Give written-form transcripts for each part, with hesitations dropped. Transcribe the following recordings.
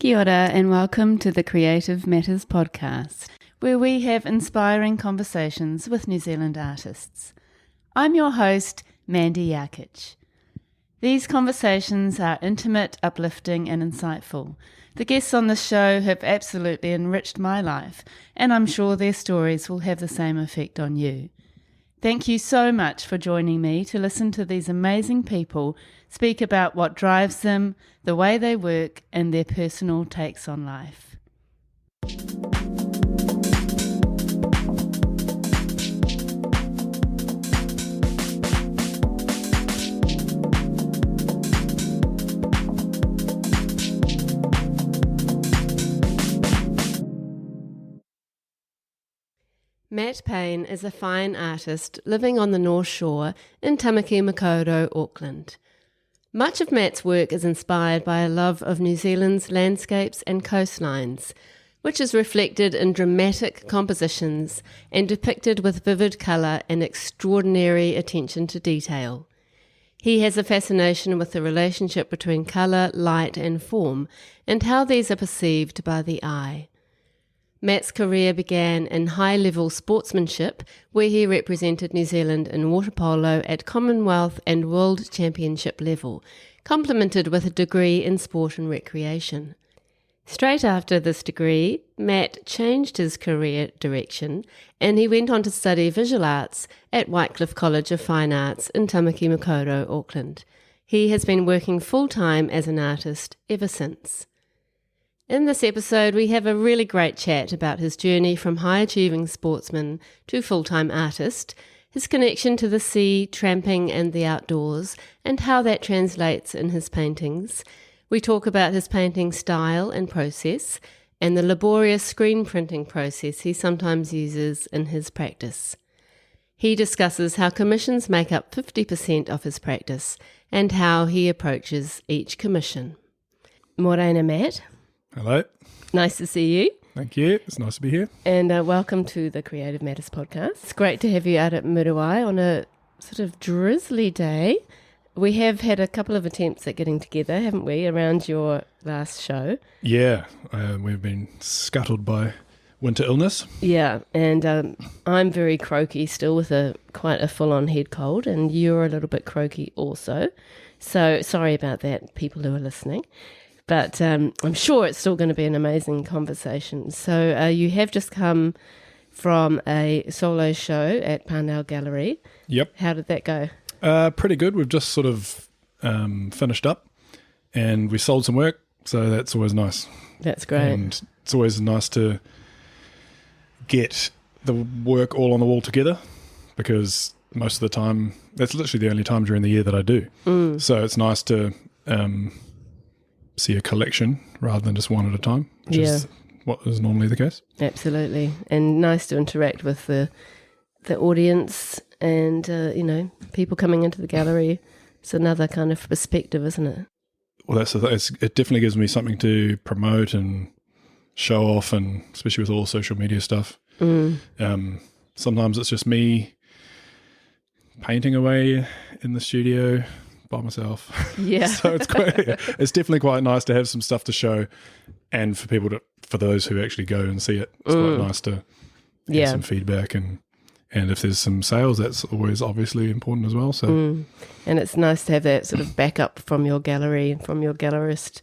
Kia ora and welcome to the Creative Matters podcast, where we have inspiring conversations with New Zealand artists. I'm your host, Mandy Yarkich. These conversations are intimate, uplifting and insightful. The guests on the show have absolutely enriched my life, and I'm sure their stories will have the same effect on you. Thank you so much for joining me to listen to these amazing people speak about what drives them, the way they work, and their personal takes on life. Matt Payne is a fine artist living on the North Shore in Tāmaki Makaurau, Auckland. Much of Matt's work is inspired by a love of New Zealand's landscapes and coastlines, which is reflected in dramatic compositions and depicted with vivid colour and extraordinary attention to detail. He has a fascination with the relationship between colour, light and form, and how these are perceived by the eye. Matt's career began in high-level sportsmanship, where he represented New Zealand in Waterpolo at Commonwealth and World Championship level, complemented with a degree in sport and recreation. Straight after this degree, Matt changed his career direction and he went on to study visual arts at Whitecliffe College of Fine Arts in Tāmaki Makaurau, Auckland. He has been working full-time as an artist ever since. In this episode, we have a really great chat about his journey from high-achieving sportsman to full-time artist, his connection to the sea, tramping and the outdoors, and how that translates in his paintings. We talk about his painting style and process, and the laborious screen printing process he sometimes uses in his practice. He discusses how commissions make up 50% of his practice, and how he approaches each commission. Morena, Matt. Hello. Nice to see you. Thank you. It's nice to be here. And welcome to the Creative Matters podcast. It's great to have you out at Muriwai on a sort of drizzly day. We have had a couple of attempts at getting together, haven't we, around your last show? Yeah, we've been scuttled by winter illness. Yeah, and I'm very croaky still with quite a full-on head cold, and you're a little bit croaky also. So sorry about that, people who are listening. But I'm sure it's still going to be an amazing conversation. So you have just come from a solo show at Parnell Gallery. Yep. How did that go? Pretty good. We've just sort of finished up and we sold some work, so that's always nice. That's great. And it's always nice to get the work all on the wall together, because most of the time, that's literally the only time during the year that I do. So it's nice to see a collection rather than just one at a time, which is what is normally the case. Absolutely. And nice to interact with the audience and, people coming into the gallery. It's another kind of perspective, isn't it? Well, it definitely gives me something to promote and show off, and especially with all social media stuff. Sometimes it's just me painting away in the studio by myself. Yeah. So it's definitely quite nice to have some stuff to show, and for those who actually go and see it, it's quite nice to get some feedback, and if there's some sales, that's always obviously important as well. So and it's nice to have that sort of backup from your gallery and from your gallerist,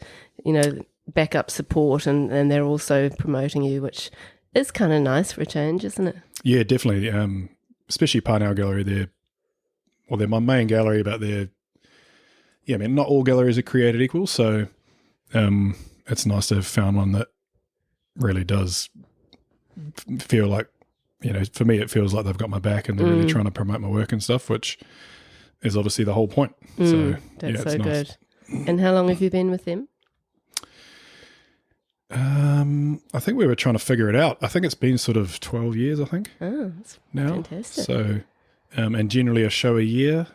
backup support, and they're also promoting you, which is kind of nice for a change, isn't it? Yeah, definitely. Especially Parnell Gallery, they're my main gallery, but not all galleries are created equal, so it's nice to have found one that really does feel like, for me it feels like they've got my back and they're really trying to promote my work and stuff, which is obviously the whole point. So that's it's so nice. Good. And how long have you been with them? I think we were trying to figure it out. I think it's been sort of 12 years, I think. Oh, that's now. Fantastic. So, and generally a show a year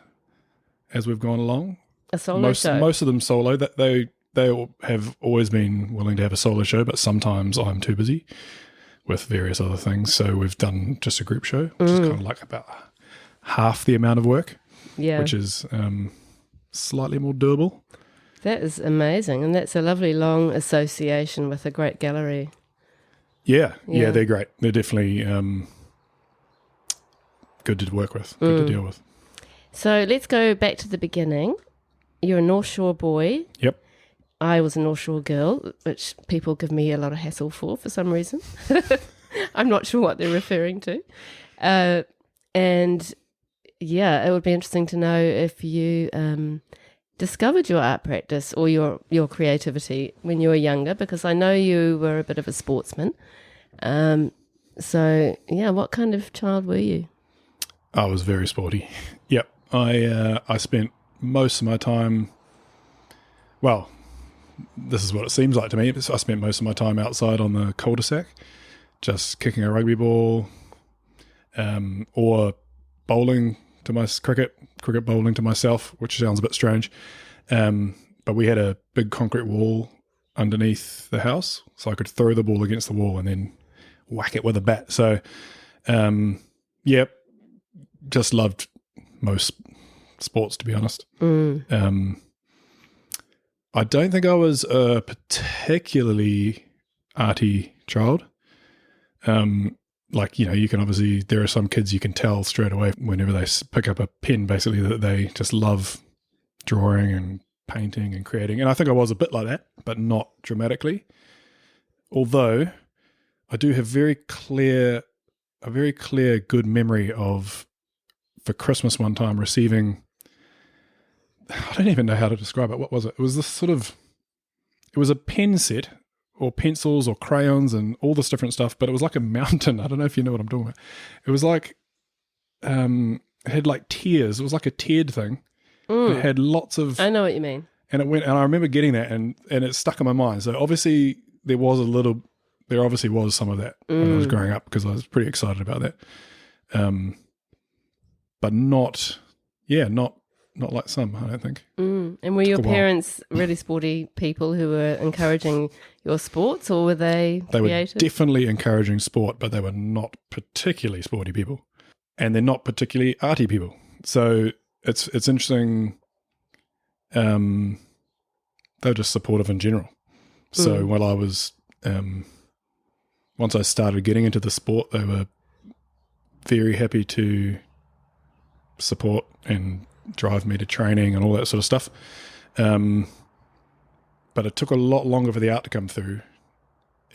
as we've gone along. A solo show? Most of them solo. That they all have always been willing to have a solo show, but sometimes I'm too busy with various other things. So we've done just a group show, which is kind of like about half the amount of work, which is slightly more doable. That is amazing, and that's a lovely long association with a great gallery. Yeah, they're great. They're definitely good to work with, good to deal with. So let's go back to the beginning. You're a North Shore boy. Yep. I was a North Shore girl, which people give me a lot of hassle for some reason. I'm not sure what they're referring to. And yeah, it would be interesting to know if you discovered your art practice or your creativity when you were younger, because I know you were a bit of a sportsman. So yeah, what kind of child were you? I was very sporty. Yep. I spent most of my time, well, this is what it seems like to me. I spent most of my time outside on the cul-de-sac, just kicking a rugby ball, or bowling to my cricket bowling to myself, which sounds a bit strange. But we had a big concrete wall underneath the house, so I could throw the ball against the wall and then whack it with a bat. So, just loved most sports, to be honest. I don't think I was a particularly arty child. You can obviously, there are some kids you can tell straight away whenever they pick up a pen, basically, that they just love drawing and painting and creating. And I think I was a bit like that, but not dramatically. Although I do have a very clear good memory of, for Christmas one time, receiving, I don't even know how to describe it. What was it? It was it was a pen set, or pencils or crayons and all this different stuff, but it was like a mountain. I don't know if you know what I'm talking about. It was like, it had like tiers. It was like a tiered thing. It had lots of... I know what you mean. And and I remember getting that and it stuck in my mind. So obviously there obviously was some of that when I was growing up, because I was pretty excited about that. But not like some, I don't think. And were your parents really sporty people who were encouraging your sports, or were they creative? Were definitely encouraging sport, but they were not particularly sporty people. And they're not particularly arty people. So it's interesting. They were just supportive in general. So while I was, once I started getting into the sport, they were very happy to support and drive me to training and all that sort of stuff. But it took a lot longer for the art to come through,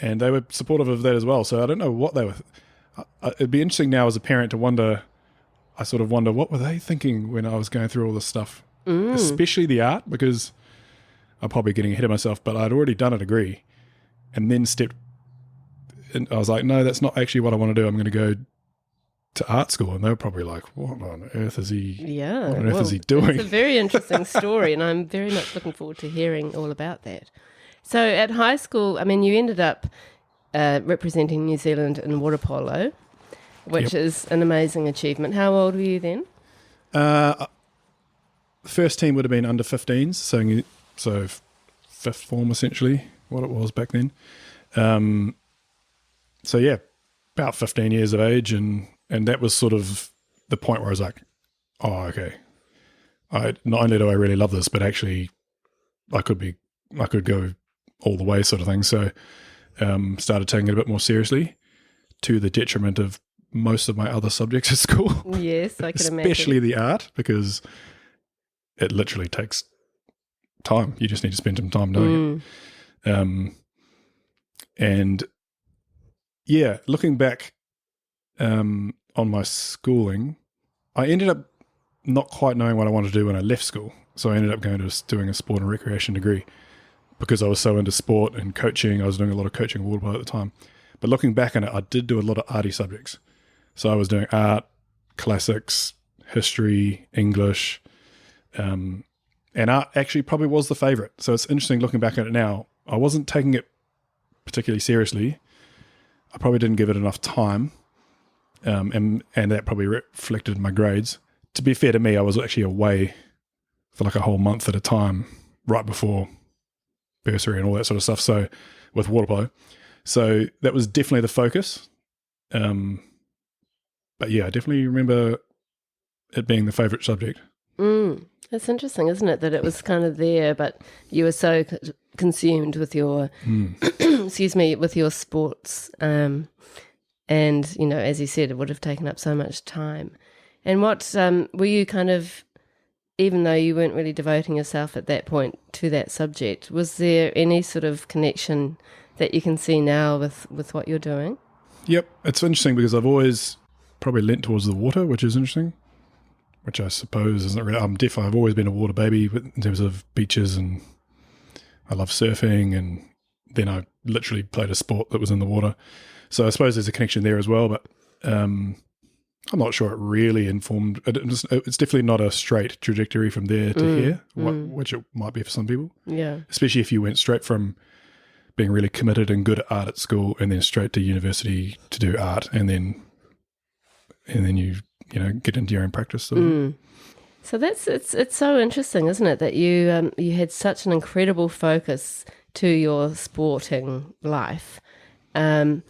and they were supportive of that as well. So I don't know what they were. It'd be interesting now as a parent to wonder. I sort of wonder, what were they thinking when I was going through all this stuff, especially the art, because I'm probably getting ahead of myself, but I'd already done a degree and then stepped. And I was like, no, that's not actually what I want to do. I'm going to go to art school. And they were probably like, what on earth is he? Yeah, what on earth is he doing? It's a very interesting story, and I'm very much looking forward to hearing all about that. So at high school, I mean, you ended up representing New Zealand in Waterpolo, which is an amazing achievement. How old were you then? First team would have been under 15s, so fifth form essentially, what it was back then. So yeah, about 15 years of age, and that was sort of the point where I was like, oh, okay. Not only do I really love this, but actually I could go all the way, sort of thing. So started taking it a bit more seriously, to the detriment of most of my other subjects at school. Yes, I can imagine. Especially the art, because it literally takes time. You just need to spend some time doing it. And yeah, looking back on my schooling, I ended up not quite knowing what I wanted to do when I left school. So I ended up doing a sport and recreation degree, because I was so into sport and coaching. I was doing a lot of coaching waterpolo at the time. But looking back on it, I did do a lot of arty subjects. So I was doing art, classics, history, English, and art actually probably was the favourite. So it's interesting looking back at it now. I wasn't taking it particularly seriously. I probably didn't give it enough time, and that probably reflected in my grades. To be fair to me, I was actually away for like a whole month at a time right before bursary and all that sort of stuff. So with waterpolo, so that was definitely the focus. But yeah, I definitely remember it being the favourite subject. That's interesting, isn't it? That it was kind of there, but you were so consumed with your, excuse me, with your sports. And, you know, as you said, it would have taken up so much time. And what, were you kind of, even though you weren't really devoting yourself at that point to that subject, was there any sort of connection that you can see now with what you're doing? Yep. It's interesting because I've always probably leant towards the water, which is interesting, which I suppose isn't really, I've always been a water baby in terms of beaches, and I love surfing, and then I literally played a sport that was in the water. So I suppose there's a connection there as well, but I'm not sure it really informed. It's definitely not a straight trajectory from there to here, which it might be for some people. Yeah. Especially if you went straight from being really committed and good at art at school and then straight to university to do art, and then you get into your own practice. So it's so interesting, isn't it, that you had such an incredible focus to your sporting life, and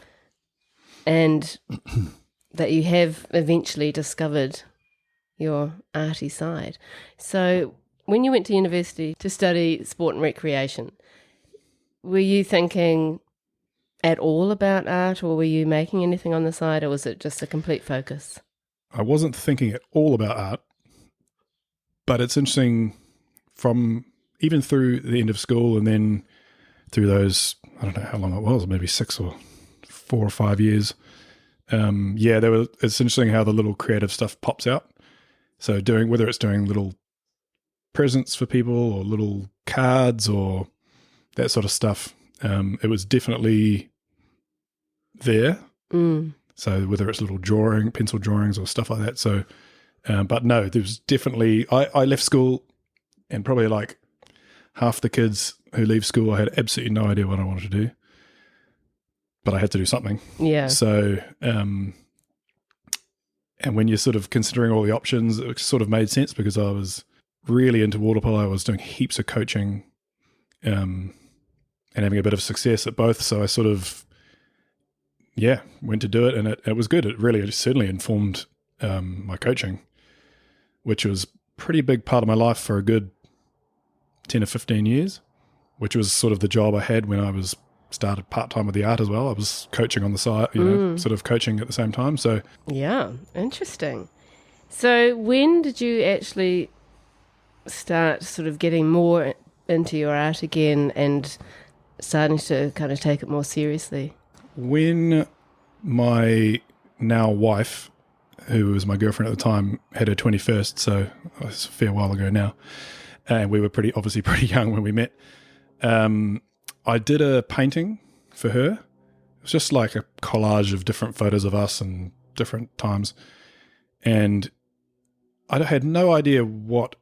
that you have eventually discovered your arty side. So when you went to university to study sport and recreation, were you thinking at all about art, or were you making anything on the side, or was it just a complete focus? I wasn't thinking at all about art, but it's interesting from even through the end of school and then through those, I don't know how long it was, maybe 4 or 5 years. It's interesting how the little creative stuff pops out. So whether it's doing little presents for people or little cards or that sort of stuff, it was definitely there. So whether it's little pencil drawings or stuff like that. So, but no, there was definitely, I left school and probably like half the kids who leave school, I had absolutely no idea what I wanted to do, but I had to do something. Yeah. So, and when you're sort of considering all the options, it sort of made sense because I was really into Waterpolo. I was doing heaps of coaching, and having a bit of success at both. So I sort of, went to do it, and it was good. It certainly informed my coaching, which was a pretty big part of my life for a good 10 or 15 years, which was sort of the job I had when I started part-time with the art as well. I was coaching on the side, sort of coaching at the same time. So yeah, interesting. So when did you actually start sort of getting more into your art again and starting to kind of take it more seriously? When my now wife, who was my girlfriend at the time, had her 21st, so it was a fair while ago now, and we were obviously pretty young when we met, I did a painting for her. It was just like a collage of different photos of us and different times, and I had no idea what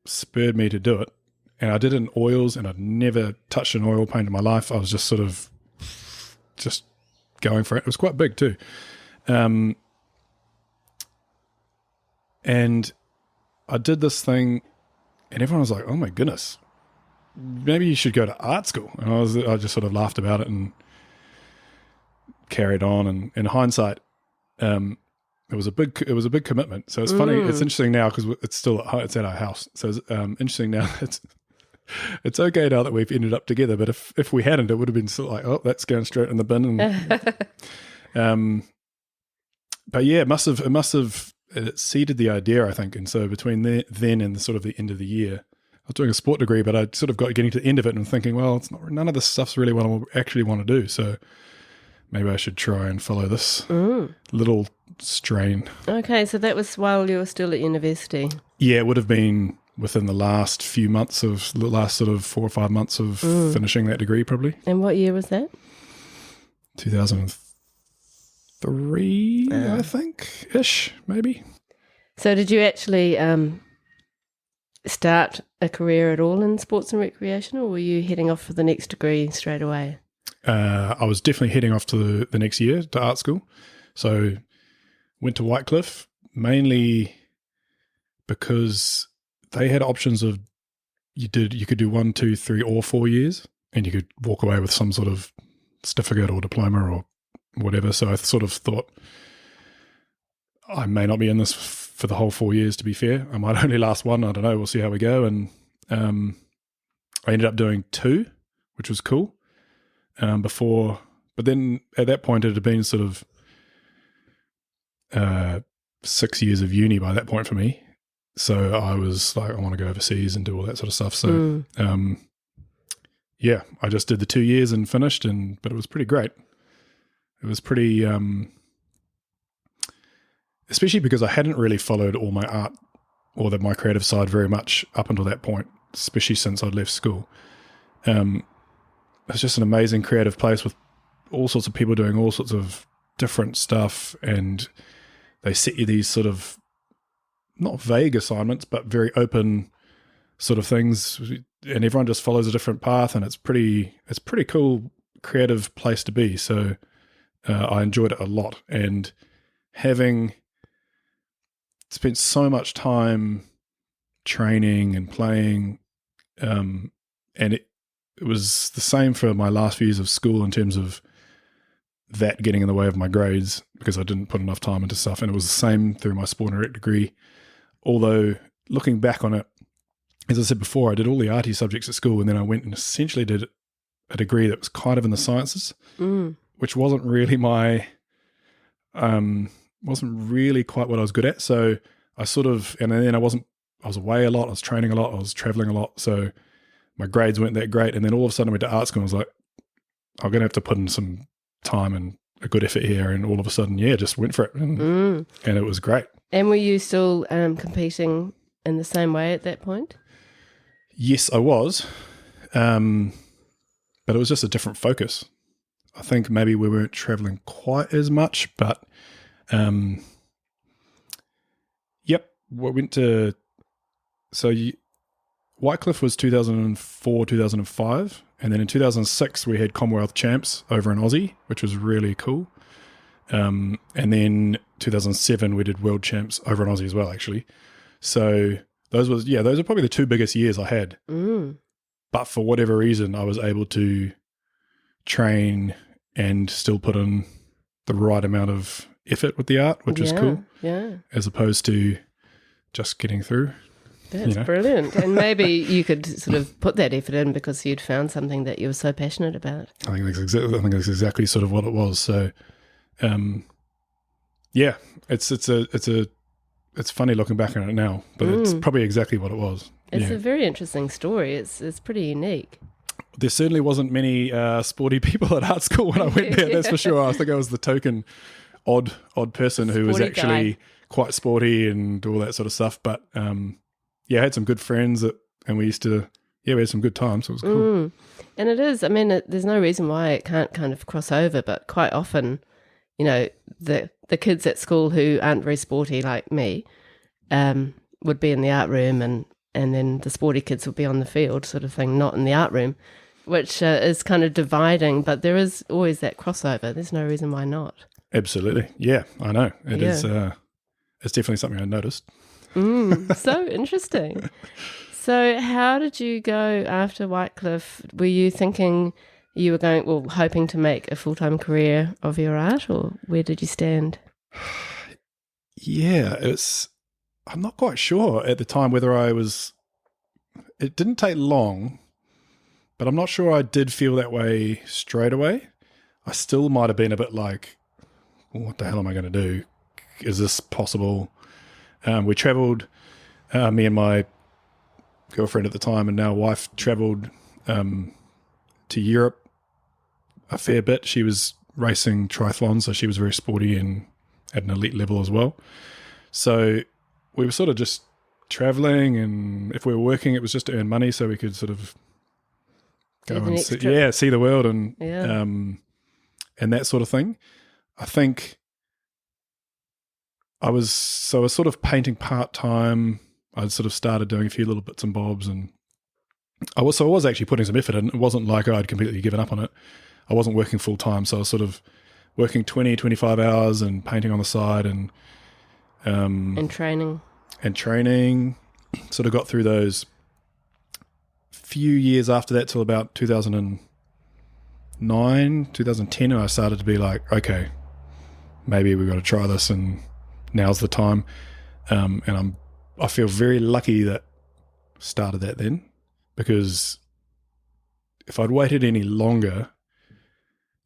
spurred me to do it. And I did it in oils, and I'd never touched an oil paint in my life. I was just sort of just going for it. It was quite big too. And I did this thing, and everyone was like, oh my goodness, maybe you should go to art school. And I just sort of laughed about it and carried on. And in hindsight, it was a big commitment. So it's funny. It's interesting now because it's at our house. So it's interesting now. It's okay now that we've ended up together. But if we hadn't, it would have been sort of like, oh, that's going straight in the bin. And, but yeah, it seeded the idea, I think. And so between then and the end of the year, I was doing a sport degree, but I sort of got getting to the end of it and thinking, well, it's not, none of this stuff's really what I actually want to do. So maybe I should try and follow this little strain. Okay, so that was while you were still at university. Yeah, it would have been within the last sort of 4 or 5 months of finishing that degree, probably. And what year was that? 2003, I think, ish, maybe. So did you actually start a career at all in sports and recreation, or were you heading off for the next degree straight away? I was definitely heading off to the next year to art school. So went to Whitecliffe mainly because they had options of you could do 1, 2, 3, or 4 years, and you could walk away with some sort of certificate or diploma or whatever. So I sort of thought I may not be in this for the whole 4 years, to be fair. I might only last one. I don't know. We'll see how we go. And I ended up doing 2, which was cool. But then at that point, it had been sort of 6 years of uni by that point for me. So I was like, I want to go overseas and do all that sort of stuff. So, I just did the 2 years and finished, but it was pretty great. It was pretty, especially because I hadn't really followed all my art or my creative side very much up until that point, especially since I'd left school. It's just an amazing creative place with all sorts of people doing all sorts of different stuff, and they set you these sort of not vague assignments, but very open sort of things, and everyone just follows a different path, and it's pretty cool, creative place to be. So I enjoyed it a lot, and having spent so much time training and playing, and it was the same for my last few years of school in terms of that getting in the way of my grades because I didn't put enough time into stuff, and it was the same through my sport and rec degree. Although looking back on it, as I said before, I did all the arty subjects at school, and then I went and essentially did a degree that was kind of in the sciences, which wasn't really wasn't really quite what I was good at. So I sort of, and then I was away a lot, I was training a lot, I was traveling a lot, so my grades weren't that great. And then all of a sudden I went to art school and I was like, I'm going to have to put in some time and a good effort here. And all of a sudden, just went for it. And it was great. And were you still competing in the same way at that point? Yes, I was. But it was just a different focus. I think maybe we weren't traveling quite as much, but we went to, Whitecliffe was 2004, 2005. And then in 2006, we had Commonwealth champs over in Aussie, which was really cool. And then 2007, we did world champs over in Aussie as well, actually. So those are probably the 2 biggest years I had. But for whatever reason, I was able to train and still put in the right amount of effort with the art, which is cool. Yeah. As opposed to just getting through. That's brilliant. And maybe you could sort of put that effort in because you'd found something that you were so passionate about. I think that's exactly sort of what it was. So, it's funny looking back on it now, but it's probably exactly what it was. It's a very interesting story. It's pretty unique. There certainly wasn't many sporty people at art school when I went there. That's for sure. I think I was the token odd person who was actually quite sporty and all that sort of stuff. But I had some good friends and we used to, we had some good times. So it was cool. And it is, there's no reason why it can't kind of cross over, but quite often, the kids at school who aren't very sporty like me would be in the art room and then the sporty kids would be on the field sort of thing, not in the art room, which is kind of dividing, but there is always that crossover. There's no reason why not. Absolutely. Yeah, I know. It is. It's definitely something I noticed. So interesting. So how did you go after Whitecliffe? Were you thinking you were hoping to make a full-time career of your art, or where did you stand? I'm not quite sure at the time whether it didn't take long, but I'm not sure I did feel that way straight away. I still might have been a bit like, what the hell am I going to do? Is this possible? We travelled, me and my girlfriend at the time and now wife travelled to Europe a fair bit. She was racing triathlons, so she was very sporty and at an elite level as well. So we were sort of just travelling, and if we were working, it was just to earn money so we could sort of go and see the world and that sort of thing. I think I was sort of painting part-time. I'd sort of started doing a few little bits and bobs, and I was actually putting some effort in. It wasn't like I'd completely given up on it. I wasn't working full-time, so I was sort of working 20, 25 hours and painting on the side and training. Sort of got through those few years after that till about 2009, 2010, and I started to be like, okay, maybe we've got to try this and now's the time. And I feel very lucky that I started that then, because if I'd waited any longer,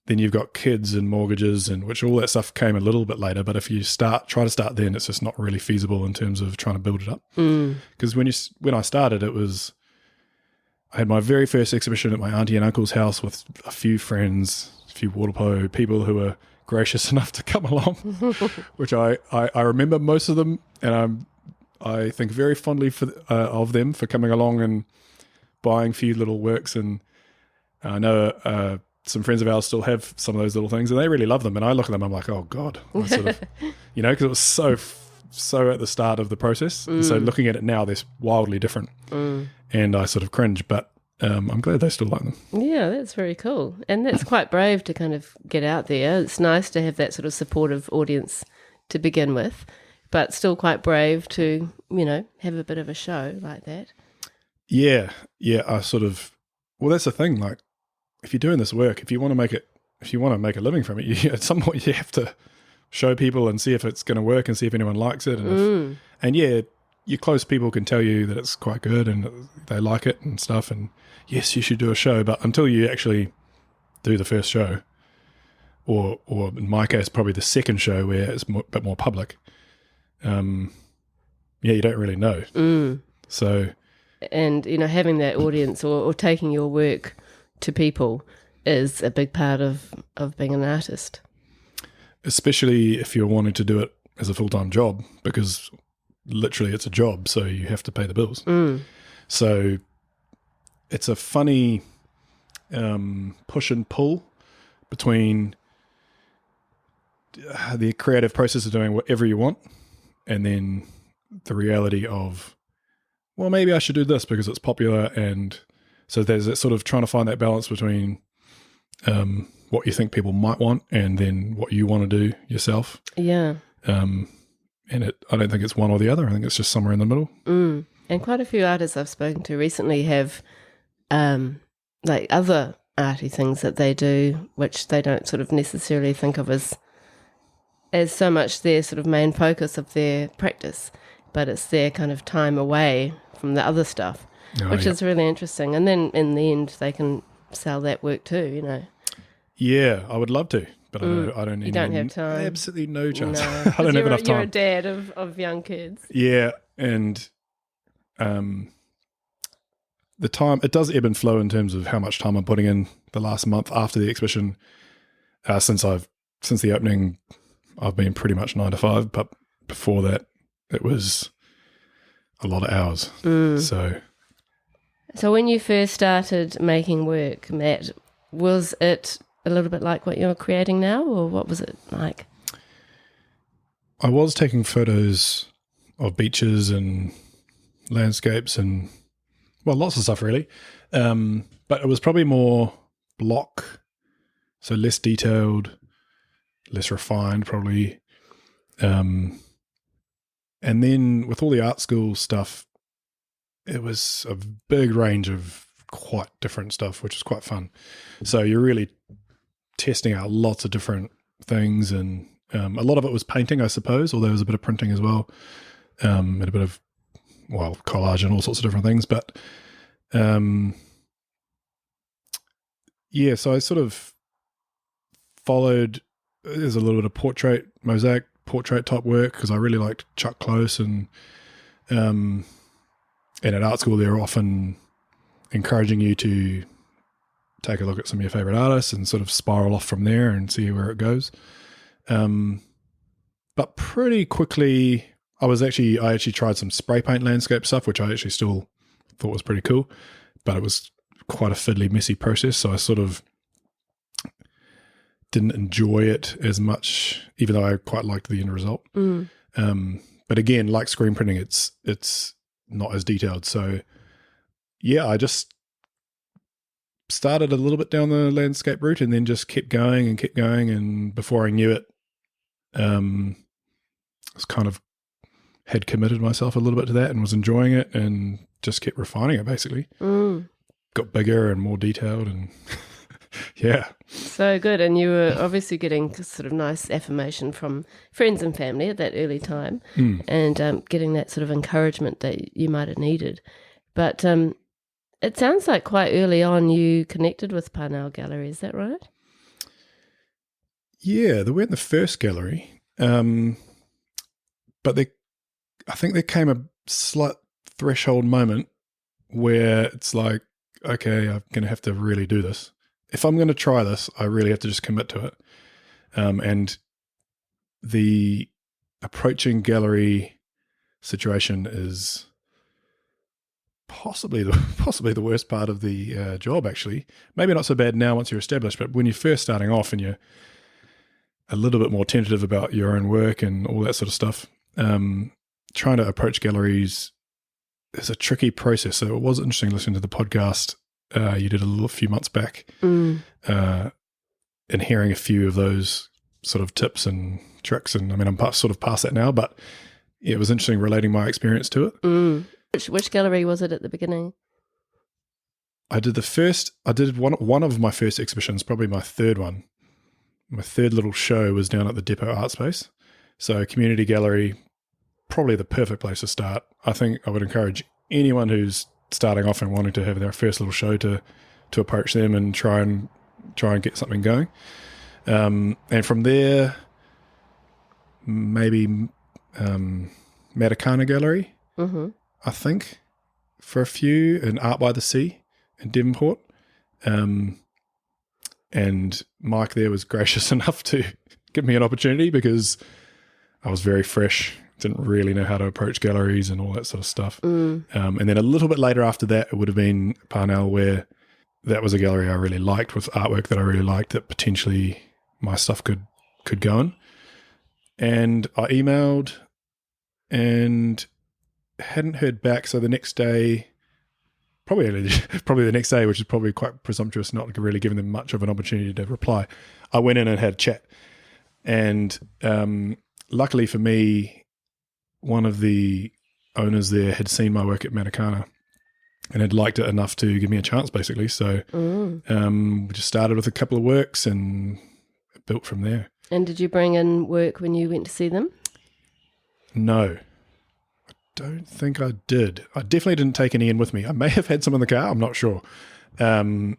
then you've got kids and mortgages, and which all that stuff came a little bit later. But if you try to start then, it's just not really feasible in terms of trying to build it up. Because when I started, I had my very first exhibition at my auntie and uncle's house with a few friends, a few Waterpolo people who were gracious enough to come along, which I remember most of them, and I think very fondly of them for coming along and buying a few little works. And I know some friends of ours still have some of those little things, and they really love them. And I look at them, I'm like, oh God, I sort of, because it was so at the start of the process. And so looking at it now, they're wildly different. And I sort of cringe, but I'm glad they still like them. Yeah, that's very cool. And that's quite brave to kind of get out there. It's nice to have that sort of supportive audience to begin with, but still quite brave to, have a bit of a show like that. Yeah, well, that's the thing. Like, if you're doing this work, if you want to make a living from it, at some point you have to show people and see if it's going to work and see if anyone likes it. And your close people can tell you that it's quite good and they like it and stuff. And yes, you should do a show, but until you actually do the first show, or in my case, probably the second show where it's a bit more public, you don't really know. So, and having that audience or taking your work to people is a big part of being an artist. Especially if you're wanting to do it as a full-time job, because literally it's a job, so you have to pay the bills. So it's a funny push and pull between the creative process of doing whatever you want and then the reality of, well, maybe I should do this because it's popular. And so there's that sort of trying to find that balance between what you think people might want and then what you want to do yourself. Yeah. And I don't think it's one or the other. I think it's just somewhere in the middle. And quite a few artists I've spoken to recently have like other arty things that they do, which they don't sort of necessarily think of as so much their sort of main focus of their practice, but it's their kind of time away from the other stuff, which is really interesting. And then in the end, they can sell that work too, Yeah, I would love to. But I don't. You don't have time. Absolutely no chance. No, I don't have enough time. You're a dad of young kids. Yeah, and the time, it does ebb and flow in terms of how much time I'm putting in the last month after the exhibition. Since the opening, I've been pretty much 9 to 5. But before that, it was a lot of hours. So when you first started making work, Matt, was it a little bit like what you're creating now, or what was it like? I was taking photos of beaches and landscapes and, well, lots of stuff really. But it was probably more block, so less detailed, less refined probably. And then with all the art school stuff, it was a big range of quite different stuff, which is quite fun. So you're really testing out lots of different things, and a lot of it was painting, I suppose, although there was a bit of printing as well, and a bit of, well, collage and all sorts of different things. But so I sort of followed, there's a little bit of mosaic portrait type work, because I really liked Chuck Close, and at art school they're often encouraging you to take a look at some of your favorite artists and sort of spiral off from there and see where it goes. But pretty quickly, I actually tried some spray paint landscape stuff, which I actually still thought was pretty cool, but it was quite a fiddly, messy process. So I sort of didn't enjoy it as much, even though I quite liked the end result. But again, like screen printing, it's not as detailed. So yeah, I just started a little bit down the landscape route and then just kept going. And before I knew it, I was kind of had committed myself a little bit to that and was enjoying it and just kept refining it basically. Got bigger and more detailed, and Yeah. So good. And you were obviously getting sort of nice affirmation from friends and family at that early time and getting that sort of encouragement that you might have needed. But it sounds like quite early on you connected with Parnell Gallery. Is that right? Yeah, they weren't the first gallery. But I think there came a slight threshold moment where it's like, okay, I'm going to have to really do this. If I'm going to try this, I really have to just commit to it. And the approaching gallery situation is possibly the worst part of the job, actually. Maybe not so bad now once you're established, but when you're first starting off and you're a little bit more tentative about your own work and all that sort of stuff, trying to approach galleries is a tricky process. So it was interesting listening to the podcast you did a few months back and hearing a few of those sort of tips and tricks. And I mean, I'm sort of past that now, but yeah, it was interesting relating my experience to it. Which gallery was it at the beginning? I did one of my first exhibitions, probably my third one. My third little show was down at the Depot Art Space. So community gallery, probably the perfect place to start. I think I would encourage anyone who's starting off and wanting to have their first little show to approach them and try and get something going. And from there, maybe Matakana Gallery, I think, for a few, and Art by the Sea in Devonport. And Mike there was gracious enough to give me an opportunity because I was very fresh, didn't really know how to approach galleries and all that sort of stuff. And then a little bit later after that, it would have been Parnell, where that was a gallery I really liked with artwork that I really liked that potentially my stuff could go in. And I emailed and hadn't heard back. So the next day, probably the next day, which is probably quite presumptuous, not really giving them much of an opportunity to reply, I went in and had a chat. And luckily for me, one of the owners there had seen my work at Matakana and had liked it enough to give me a chance, basically. So we just started with a couple of works and built from there. And did you bring in work when you went to see them? No, I don't think I did. I definitely didn't take any in with me. I may have had some in the car. I'm not sure. I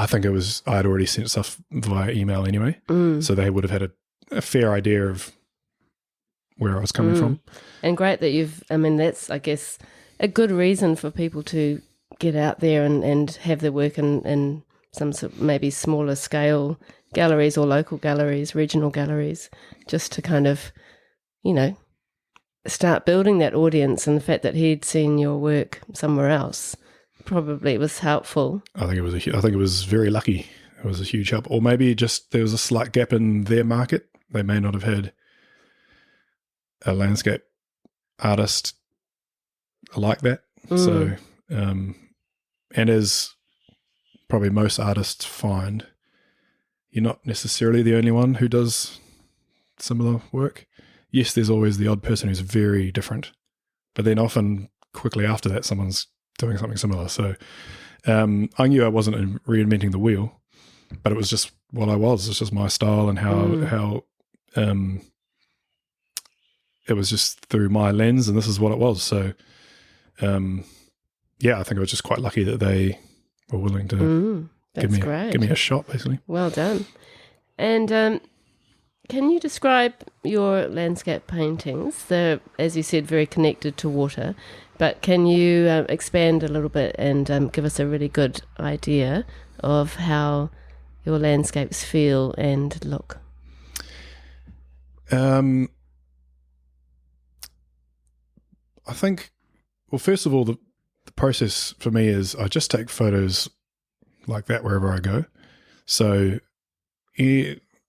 think I had already sent stuff via email anyway. So they would have had a fair idea of where I was coming from. And great that that's, I guess, a good reason for people to get out there and have their work in some sort of maybe smaller scale galleries or local galleries, regional galleries, just to kind of, start building that audience. And the fact that he'd seen your work somewhere else probably was helpful. I think it was very lucky. It was a huge help. Or maybe just there was a slight gap in their market. They may not have had a landscape artist like that. So, and as probably most artists find, you're not necessarily the only one who does similar work. Yes, there's always the odd person who's very different, but then often quickly after that, someone's doing something similar. So I knew I wasn't reinventing the wheel, but it was just what I was. It's just my style and how it was just through my lens, and this is what it was. So, I think I was just quite lucky that they were willing to give me a shot, basically. Well done. And can you describe your landscape paintings? They're, as you said, very connected to water, but can you expand a little bit and give us a really good idea of how your landscapes feel and look? I think, well, first of all, the process for me is I just take photos like that wherever I go. So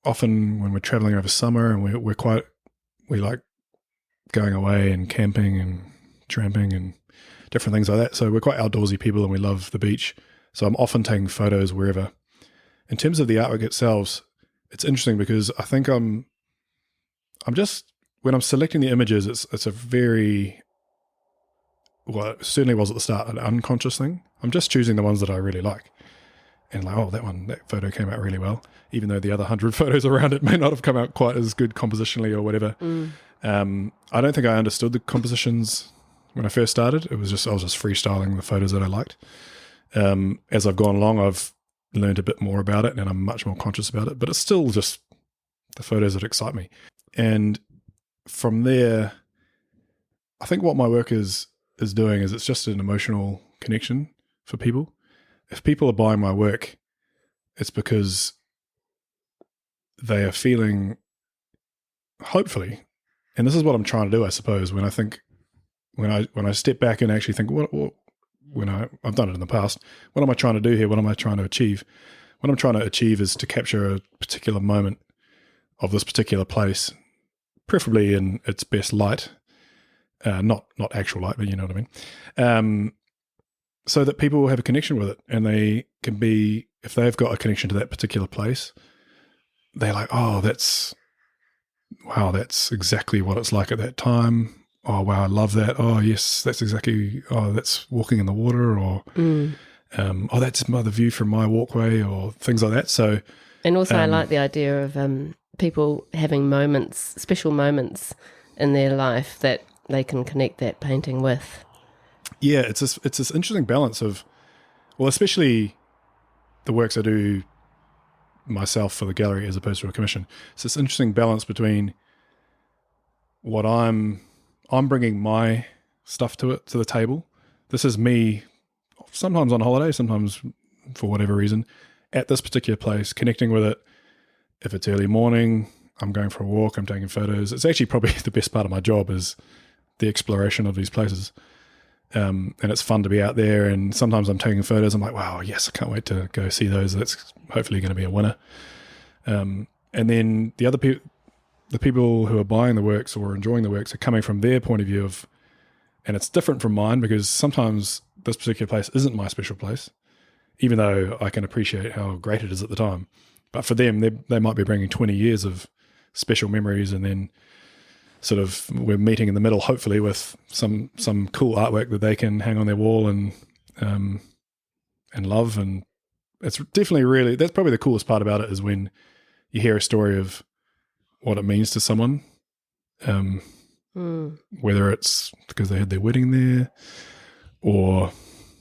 often when we're traveling over summer and we like going away and camping and tramping and different things like that. So we're quite outdoorsy people and we love the beach. So I'm often taking photos wherever. In terms of the artwork itself, it's interesting because I think I'm just, when I'm selecting the images, it's a very, well, it certainly was at the start, an unconscious thing. I'm just choosing the ones that I really like. and like, oh, that photo came out really well, even though the other 100 photos around it may not have come out quite as good compositionally or whatever. I don't think I understood the compositions when I first started. I was just freestyling the photos that I liked. As I've gone along, I've learned a bit more about it, and I'm much more conscious about it, but it's still just the photos that excite me. And from there, I think what my work is doing is it's just an emotional connection for people. If people are buying my work, it's because they are feeling, hopefully, and this is what I'm trying to do, I suppose, when I step back and actually think, I've done it in the past, what am I trying to do here? What am I trying to achieve? What I'm trying to achieve is to capture a particular moment of this particular place, preferably in its best light, not actual light, but you know what I mean, so that people will have a connection with it, and they can be, if they've got a connection to that particular place, they're like, oh, that's exactly what it's like at that time. Oh, wow, I love that. Oh, yes, that's exactly, that's walking in the water, or that's the view from my walkway, or things like that. So, and also I like the idea of people having moments, special moments in their life that they can connect that painting with. Yeah, it's this interesting balance of, well, especially the works I do myself for the gallery as opposed to a commission. It's this interesting balance between what I'm bringing my stuff to the table. This is me, sometimes on holiday, sometimes for whatever reason, at this particular place, connecting with it. If it's early morning, I'm going for a walk, I'm taking photos. It's actually probably the best part of my job is the exploration of these places. And it's fun to be out there, and sometimes I'm taking photos. I'm like, wow, yes, I can't wait to go see those. That's hopefully going to be a winner. And then the other the people who are buying the works or enjoying the works are coming from their point of view of, and it's different from mine because sometimes this particular place isn't my special place, even though I can appreciate how great it is at the time. But for them, they might be bringing 20 years of special memories, and then sort of we're meeting in the middle, hopefully, with some cool artwork that they can hang on their wall and love. And it's definitely really, that's probably the coolest part about it, is when you hear a story of what it means to someone, whether it's because they had their wedding there, or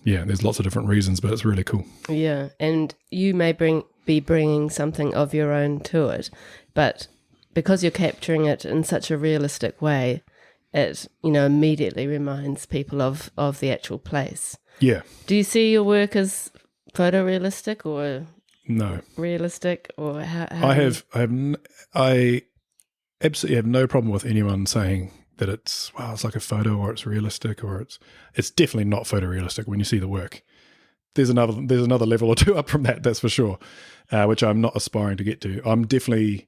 there's lots of different reasons, but it's really cool. Yeah, and you may be bringing something of your own to it, but because you're capturing it in such a realistic way, it immediately reminds people of the actual place. Yeah. Do you see your work as photorealistic or no realistic, or how I absolutely have no problem with anyone saying that it's like a photo, or it's realistic, or it's definitely not photorealistic when you see the work. There's another level or two up from that, that's for sure, which I'm not aspiring to get to. I'm definitely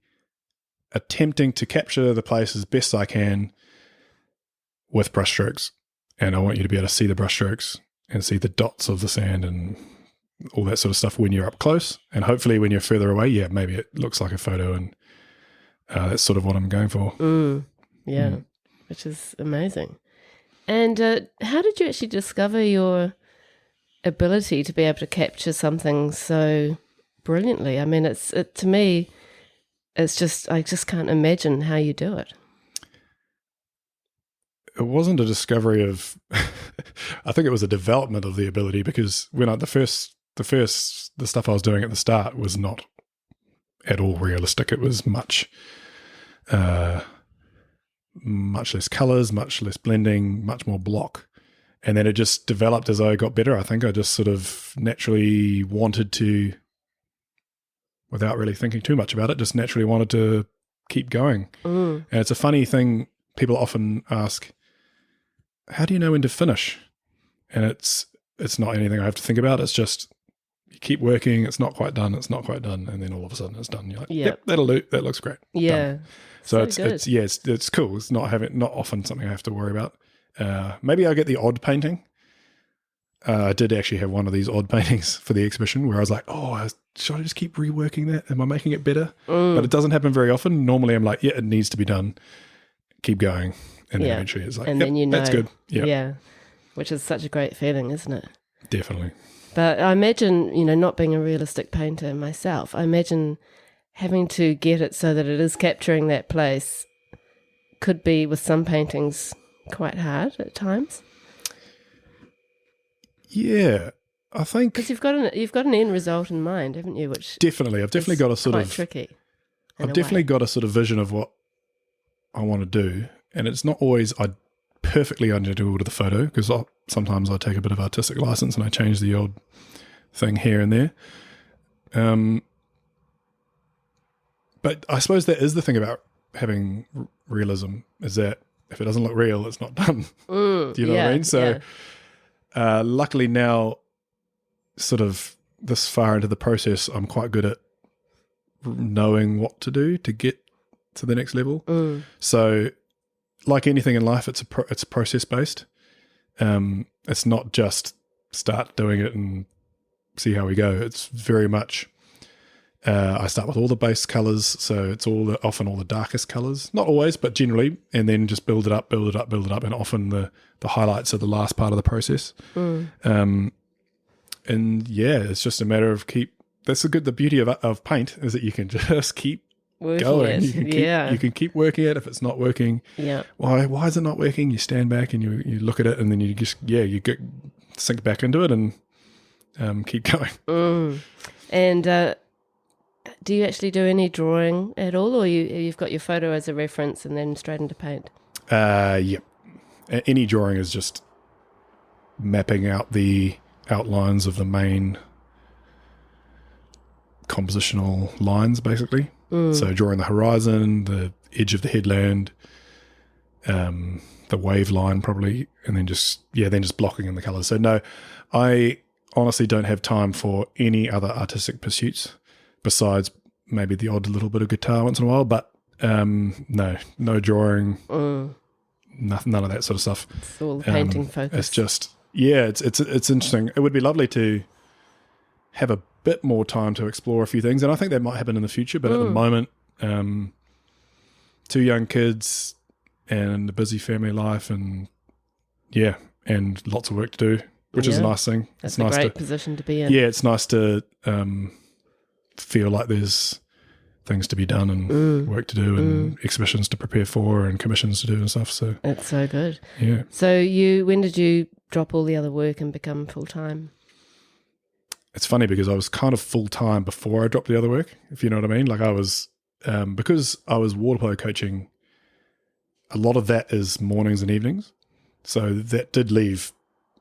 attempting to capture the place as best I can with brushstrokes, and I want you to be able to see the brushstrokes and see the dots of the sand and all that sort of stuff when you're up close, and hopefully when you're further away, maybe it looks like a photo, and that's sort of what I'm going for. Which is amazing. And how did you actually discover your ability to be able to capture something so brilliantly? I mean, to me, it's just, I just can't imagine how you do it. It wasn't a discovery of, I think it was a development of the ability, because when the stuff I was doing at the start was not at all realistic. It was much less colors, much less blending, much more block. And then it just developed as I got better. I think I just sort of naturally wanted to, without really thinking too much about it, just naturally wanted to keep going. And it's a funny thing. People often ask, how do you know when to finish? And it's not anything I have to think about. It's just, you keep working. It's not quite done. And then all of a sudden it's done. You're like, yep, that'll do. That looks great. Yeah. Done. So it's cool. It's not often something I have to worry about. Maybe I'll get the odd painting. I did actually have one of these odd paintings for the exhibition where I was like, should I just keep reworking that? Am I making it better? But it doesn't happen very often. Normally I'm like, it needs to be done. Keep going. And then eventually it's like, and then that's good. Yep. Yeah. Which is such a great feeling, isn't it? Definitely. But I imagine, not being a realistic painter myself, I imagine having to get it so that it is capturing that place could be, with some paintings, quite hard at times. Yeah, I think because you've got an end result in mind, haven't you? Which definitely, I've definitely got a sort quite of tricky. I've definitely got a sort of vision of what I want to do, and it's not always perfectly identical to the photo, because sometimes I take a bit of artistic license and I change the odd thing here and there. But I suppose that is the thing about having realism, is that if it doesn't look real, it's not done. Do you know what I mean? So luckily now, sort of this far into the process, I'm quite good at knowing what to do to get to the next level. So like anything in life, it's process based. It's not just start doing it and see how we go. It's very much I start with all the base colours, so it's often all the darkest colours, not always, but generally, and then just build it up, and often the highlights are the last part of the process. And yeah, it's just a matter of the beauty of paint is that you can just keep going. You can keep working it. If it's not working, why is it not working? You stand back and you look at it, and then you just sink back into it and keep going. And do you actually do any drawing at all, or you've got your photo as a reference and then straight into paint? Yep. Any drawing is just mapping out the outlines of the main compositional lines, basically. So drawing the horizon, the edge of the headland, the wave line probably, and then just blocking in the colours. So no, I honestly don't have time for any other artistic pursuits besides maybe the odd little bit of guitar once in a while, but no drawing, none of that sort of stuff. It's all the painting focus. It's just, it's interesting. It would be lovely to have a bit more time to explore a few things, and I think that might happen in the future, but at the moment, 2 young kids and a busy family life, and lots of work to do, which is a nice thing. That's a great position to be in. Yeah, it's nice to feel like there's things to be done and work to do and exhibitions to prepare for and commissions to do and stuff. So that's so good. Yeah. So when did you drop all the other work and become full-time? It's funny because I was kind of full-time before I dropped the other work, if you know what I mean. Like I was, because I was Waterpolo coaching, a lot of that is mornings and evenings. So that did leave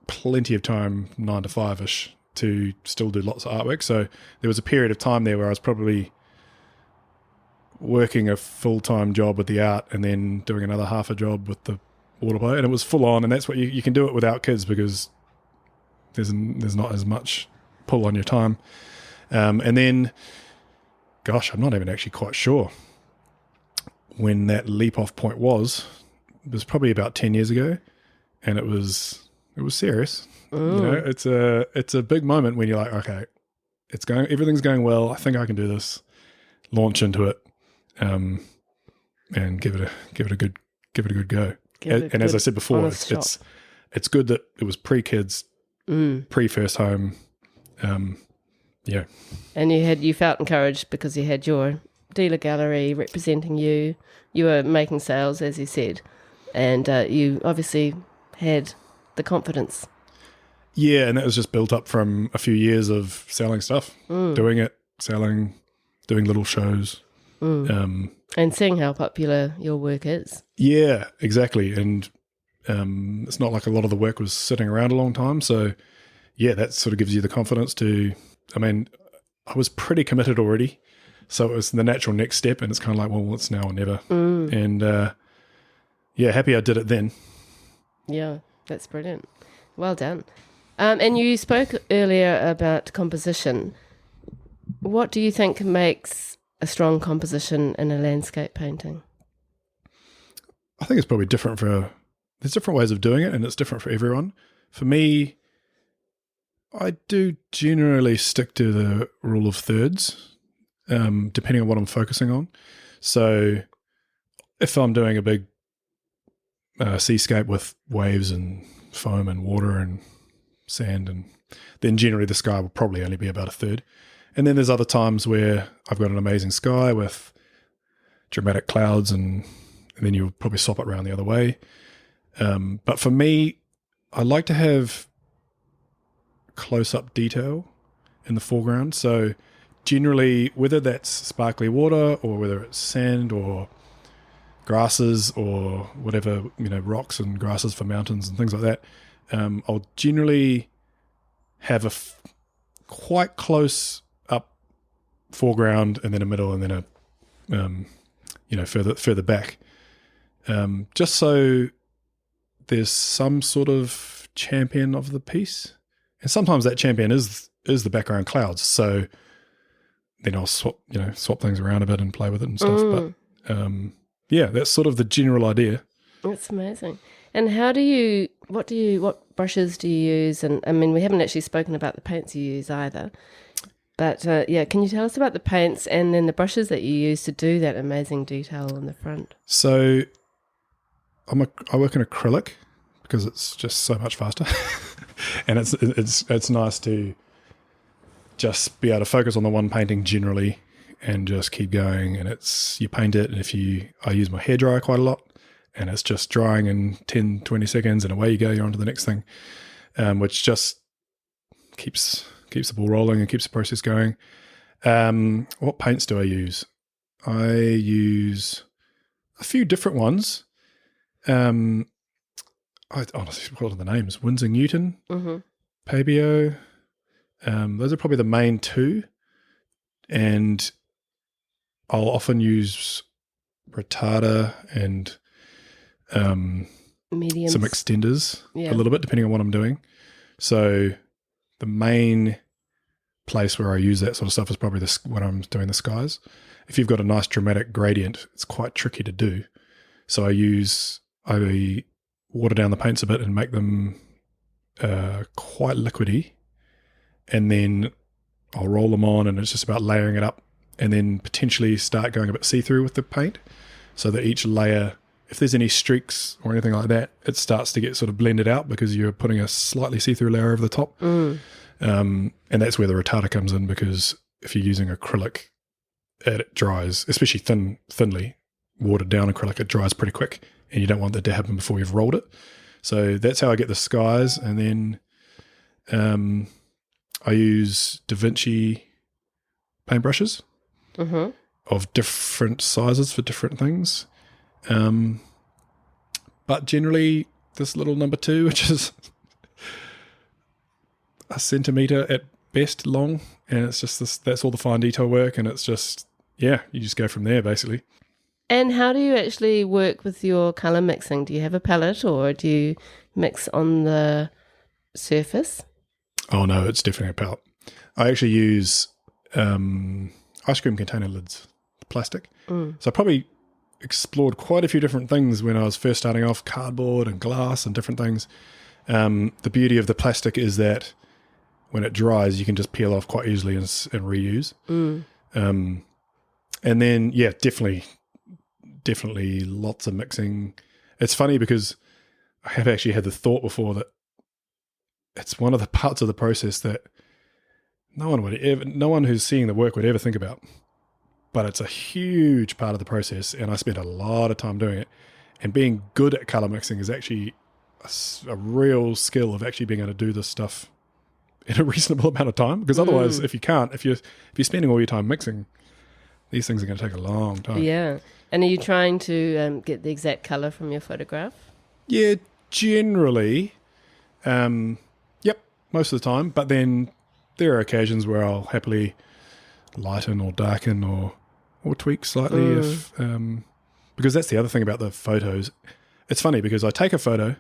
plenty of time, 9 to 5-ish, to still do lots of artwork. So there was a period of time there where I was probably working a full-time job with the art and then doing another half a job with the Waterpolo, and it was full on. And that's what you can do it without kids because there's not as much pull on your time. And then, gosh, I'm not even actually quite sure when that leap off point was. It was probably about 10 years ago, and it was serious. It's a big moment when you're like, okay, everything's going well. I think I can do this. Launch into it, and give it a good go. And as I said before, it's good that it was pre-kids, pre-first home. And you felt encouraged because you had your dealer gallery representing you. You were making sales, as you said, and you obviously had the confidence. Yeah, and that was just built up from a few years of selling stuff, doing it, selling, doing little shows. And seeing how popular your work is. Yeah, exactly. And it's not like a lot of the work was sitting around a long time. So, yeah, that sort of gives you the confidence to, I was pretty committed already. So it was the natural next step. And it's kind of like, well, it's now or never. And, happy I did it then. Yeah, that's brilliant. Well done. And you spoke earlier about composition. What do you think makes a strong composition in a landscape painting? I think it's probably different there's different ways of doing it, and it's different for everyone. For me, I do generally stick to the rule of thirds, depending on what I'm focusing on. So if I'm doing a big seascape with waves and foam and water and sand, and then generally the sky will probably only be about a third. And then there's other times where I've got an amazing sky with dramatic clouds, and then you'll probably swap it around the other way. But for me, I like to have close-up detail in the foreground. So generally, whether that's sparkly water or whether it's sand or grasses or whatever, rocks and grasses for mountains and things like that, I'll generally have a quite close up foreground and then a middle and then a further back, just so there's some sort of champion of the piece. And sometimes that champion is the background clouds. So then I'll swap things around a bit and play with it and stuff. But that's sort of the general idea. That's amazing. And what brushes do you use? And I mean, we haven't actually spoken about the paints you use either. But can you tell us about the paints and then the brushes that you use to do that amazing detail on the front? So I work in acrylic because it's just so much faster. And it's nice to just be able to focus on the one painting generally and just keep going. And you paint it, and I use my hairdryer quite a lot, and it's just drying in 10, 20 seconds, and away you go, you're on to the next thing, which just keeps the ball rolling and keeps the process going. What paints do I use? I use a few different ones. I honestly, what are the names? Winsor Newton, Pabio. Those are probably the main two. And I'll often use retarder and mediums, some extenders a little bit, depending on what I'm doing. So the main place where I use that sort of stuff is probably when I'm doing the skies. If you've got a nice dramatic gradient, it's quite tricky to do. So I water down the paints a bit and make them quite liquidy, and then I'll roll them on, and it's just about layering it up, and then potentially start going a bit see-through with the paint, so that each layer, if there's any streaks or anything like that, it starts to get sort of blended out because you're putting a slightly see-through layer over the top. And that's where the retarder comes in, because if you're using acrylic, it dries, especially thinly watered down acrylic, it dries pretty quick, and you don't want that to happen before you've rolled it. So that's how I get the skies. And then I use Da Vinci paintbrushes of different sizes for different things. But generally this little number 2, which is a centimetre at best long, and it's just that's all the fine detail work, and it's just, you just go from there basically. And how do you actually work with your colour mixing? Do you have a palette, or do you mix on the surface? Oh no, it's definitely a palette. I actually use ice cream container lids, plastic. So I probably explored quite a few different things when I was first starting off, cardboard and glass and different things. The beauty of the plastic is that when it dries, you can just peel off quite easily and reuse. And then, definitely lots of mixing. It's funny because I have actually had the thought before that it's one of the parts of the process that no one who's seeing the work would ever think about. But it's a huge part of the process, and I spent a lot of time doing it. And being good at colour mixing is actually a real skill of actually being able to do this stuff in a reasonable amount of time. Because otherwise, if you're spending all your time mixing, these things are going to take a long time. Yeah. And are you trying to get the exact colour from your photograph? Yeah, generally. Most of the time. But then there are occasions where I'll happily lighten or darken or tweak slightly if because that's the other thing about the photos. It's funny because I take a photo,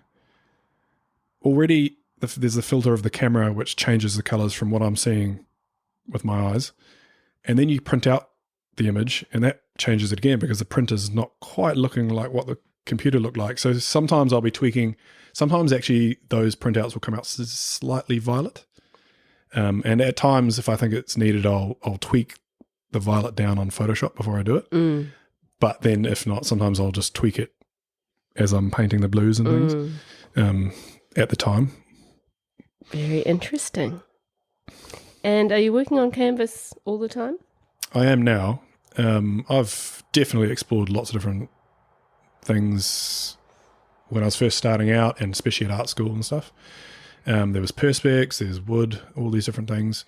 already there's a filter of the camera which changes the colours from what I'm seeing with my eyes, and then you print out the image and that changes it again because the print is not quite looking like what the computer looked like. So sometimes I'll be tweaking. Sometimes actually those printouts will come out slightly violet. And at times, if I think it's needed, I'll tweak the violet down on Photoshop before I do it. But then if not, sometimes I'll just tweak it as I'm painting the blues and things at the time. Very interesting. And are you working on canvas all the time? I am now. I've definitely explored lots of different things when I was first starting out, and especially at art school and stuff. There was perspex, there's wood, all these different things.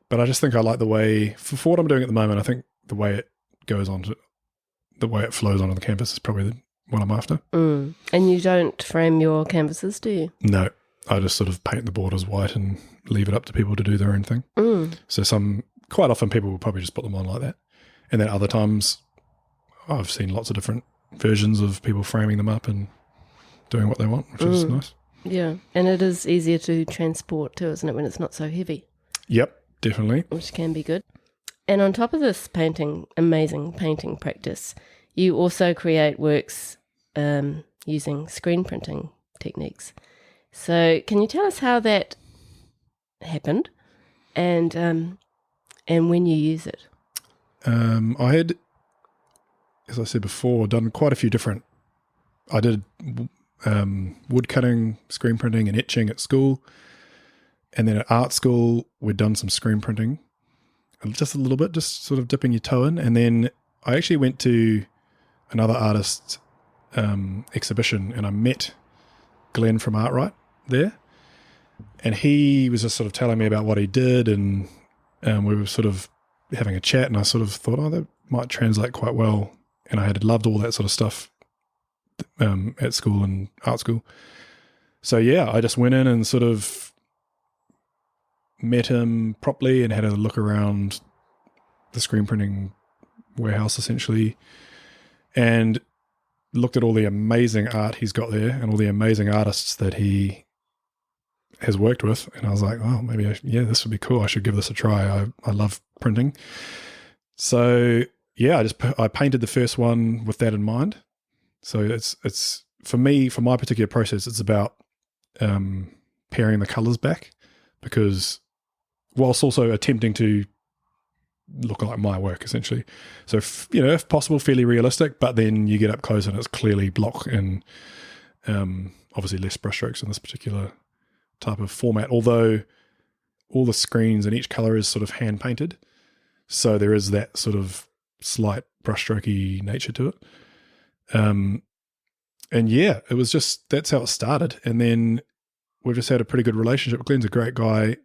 But I just think I like the way, for what I'm doing at the moment, I think the way it goes on to, the way it flows onto the canvas is probably what I'm after. And you don't frame your canvases, do you? No, I just sort of paint the borders white and leave it up to people to do their own thing. So quite often people will probably just put them on like that. And then other times I've seen lots of different versions of people framing them up and doing what they want, which is nice. Yeah, and it is easier to transport too, isn't it, when it's not so heavy? Yep, definitely. Which can be good. And on top of this amazing painting practice, you also create works using screen printing techniques. So can you tell us how that happened and when you use it? I had, as I said before, done quite a few different. I did wood cutting, screen printing, and etching at school, and then at art school we'd done some screen printing, just a little bit, just sort of dipping your toe in. And then I actually went to another artist exhibition, and I met Glenn from Artright there, and he was just sort of telling me about what he did, and we were sort of having a chat, and I sort of thought, oh, that might translate quite well. And I had loved all that sort of stuff at school and art school. So yeah, I just went in and sort of met him properly and had a look around the screen printing warehouse essentially, and looked at all the amazing art he's got there and all the amazing artists that he has worked with. And I was like, oh, maybe, this would be cool. I should give this a try. I love printing. So yeah, I painted the first one with that in mind. So it's for me, for my particular process, it's about paring the colours back, because whilst also attempting to look like my work essentially. So if possible, fairly realistic, but then you get up close and it's clearly block and obviously less brushstrokes in this particular type of format, although all the screens and each colour is sort of hand painted. So there is that sort of slight brushstrokey nature to it. And yeah, it was just, that's how it started. And then we've just had a pretty good relationship. Glenn's a great guy.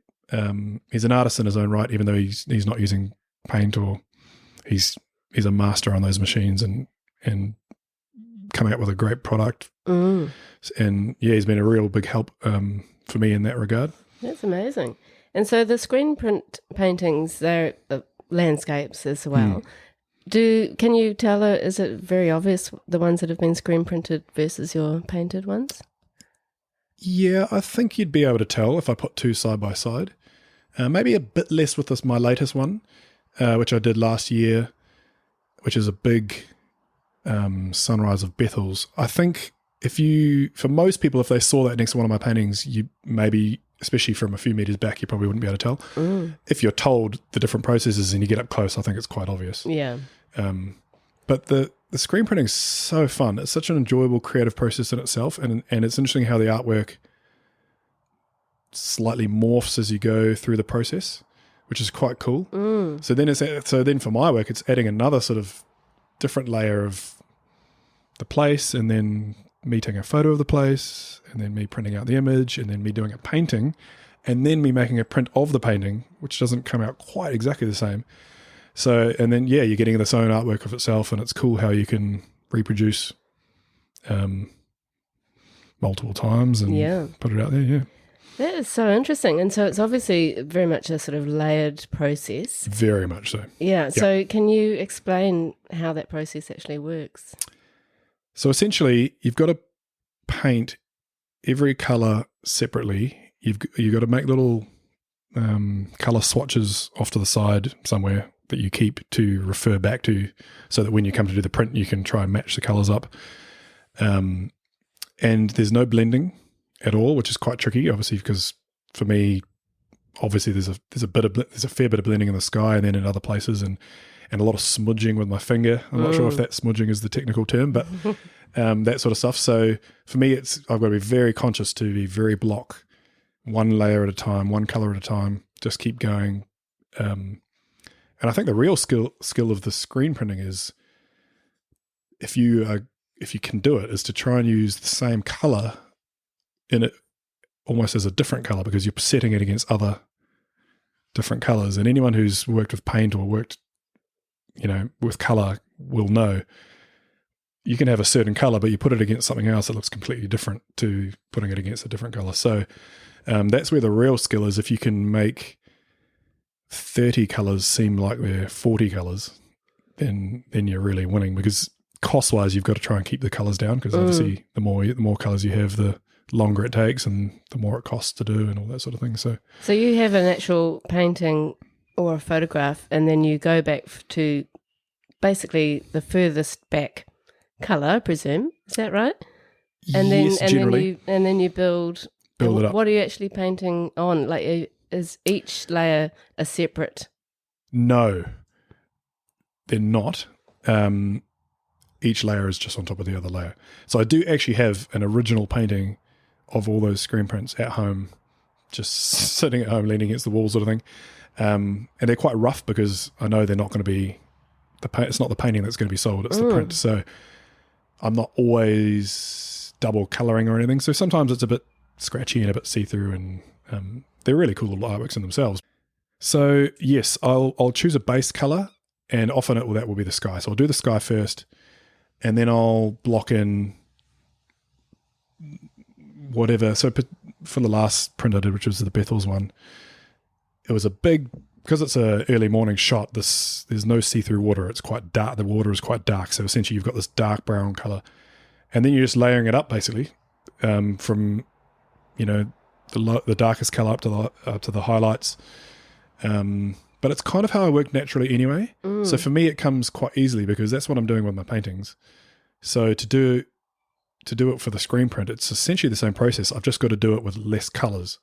He's an artist in his own right, even though he's not using paint, or he's a master on those machines and coming up with a great product. And yeah, he's been a real big help for me in that regard. That's amazing. And so the screen print paintings, they're landscapes as well. Can you tell, is it very obvious the ones that have been screen printed versus your painted ones? Yeah, I think you'd be able to tell if I put two side by side. Maybe a bit less with my latest one, which I did last year, which is a big sunrise of Bethel's. I think for most people, if they saw that next to one of my paintings, you maybe, especially from a few meters back, you probably wouldn't be able to tell. If you're told the different processes and you get up close, I think it's quite obvious. Yeah. But the screen printing is so fun. It's such an enjoyable creative process in itself, and it's interesting how the artwork slightly morphs as you go through the process, which is quite cool. So then for my work, it's adding another sort of different layer of the place, and then me taking a photo of the place, and then me printing out the image, and then me doing a painting, and then me making a print of the painting, which doesn't come out quite exactly the same. So, and then, yeah, you're getting this own artwork of itself, and it's cool how you can reproduce multiple times and put it out there, yeah. That is so interesting. And so it's obviously very much a sort of layered process. Very much so. Yeah. So can you explain how that process actually works? So essentially, you've got to paint every colour separately. You've got to make little colour swatches off to the side somewhere that you keep to refer back to, so that when you come to do the print, you can try and match the colours up. And there's no blending at all, which is quite tricky, obviously, because for me, obviously there's a fair bit of blending in the sky and then in other places, and a lot of smudging with my finger. I'm not sure if that smudging is the technical term, but that sort of stuff. So for me, I've got to be very conscious to be very block one layer at a time, one color at a time, just keep going. And I think the real skill of the screen printing is, if you can do it, is to try and use the same color in it almost as a different color, because you're setting it against other different colors. And anyone who's worked with paint or worked, with color will know you can have a certain color, but you put it against something else that looks completely different to putting it against a different color. So that's where the real skill is. If you can make 30 colors seem like they're 40 colors, then you're really winning, because cost-wise, you've got to try and keep the colors down, because obviously the more colors you have, the longer it takes and the more it costs to do and all that sort of thing. So you have an actual painting or a photograph, and then you go back to basically the furthest back color, I presume. Is that right? And yes, then generally. Then you build it up. What are you actually painting on? Like, is each layer a separate? No, they're not. Each layer is just on top of the other layer. So I do actually have an original painting of all those screen prints at home, just sitting at home leaning against the wall sort of thing. And they're quite rough, because I know they're not going to be, it's not the painting that's going to be sold, it's the print. So I'm not always double colouring or anything. So sometimes it's a bit scratchy and a bit see-through, and they're really cool little artworks in themselves. So yes, I'll choose a base colour, and often that will be the sky. So I'll do the sky first, and then I'll block in whatever. So for the last print I did, which was the Bethel's one, it was a big, because it's a early morning shot, there's no see-through water. It's quite dark. The water is quite dark. So essentially you've got this dark brown colour. And then you're just layering it up, basically, from, the darkest colour up to the highlights. But it's kind of how I work naturally anyway. So for me, it comes quite easily, because that's what I'm doing with my paintings. So to do it for the screen print, it's essentially the same process. I've just got to do it with less colours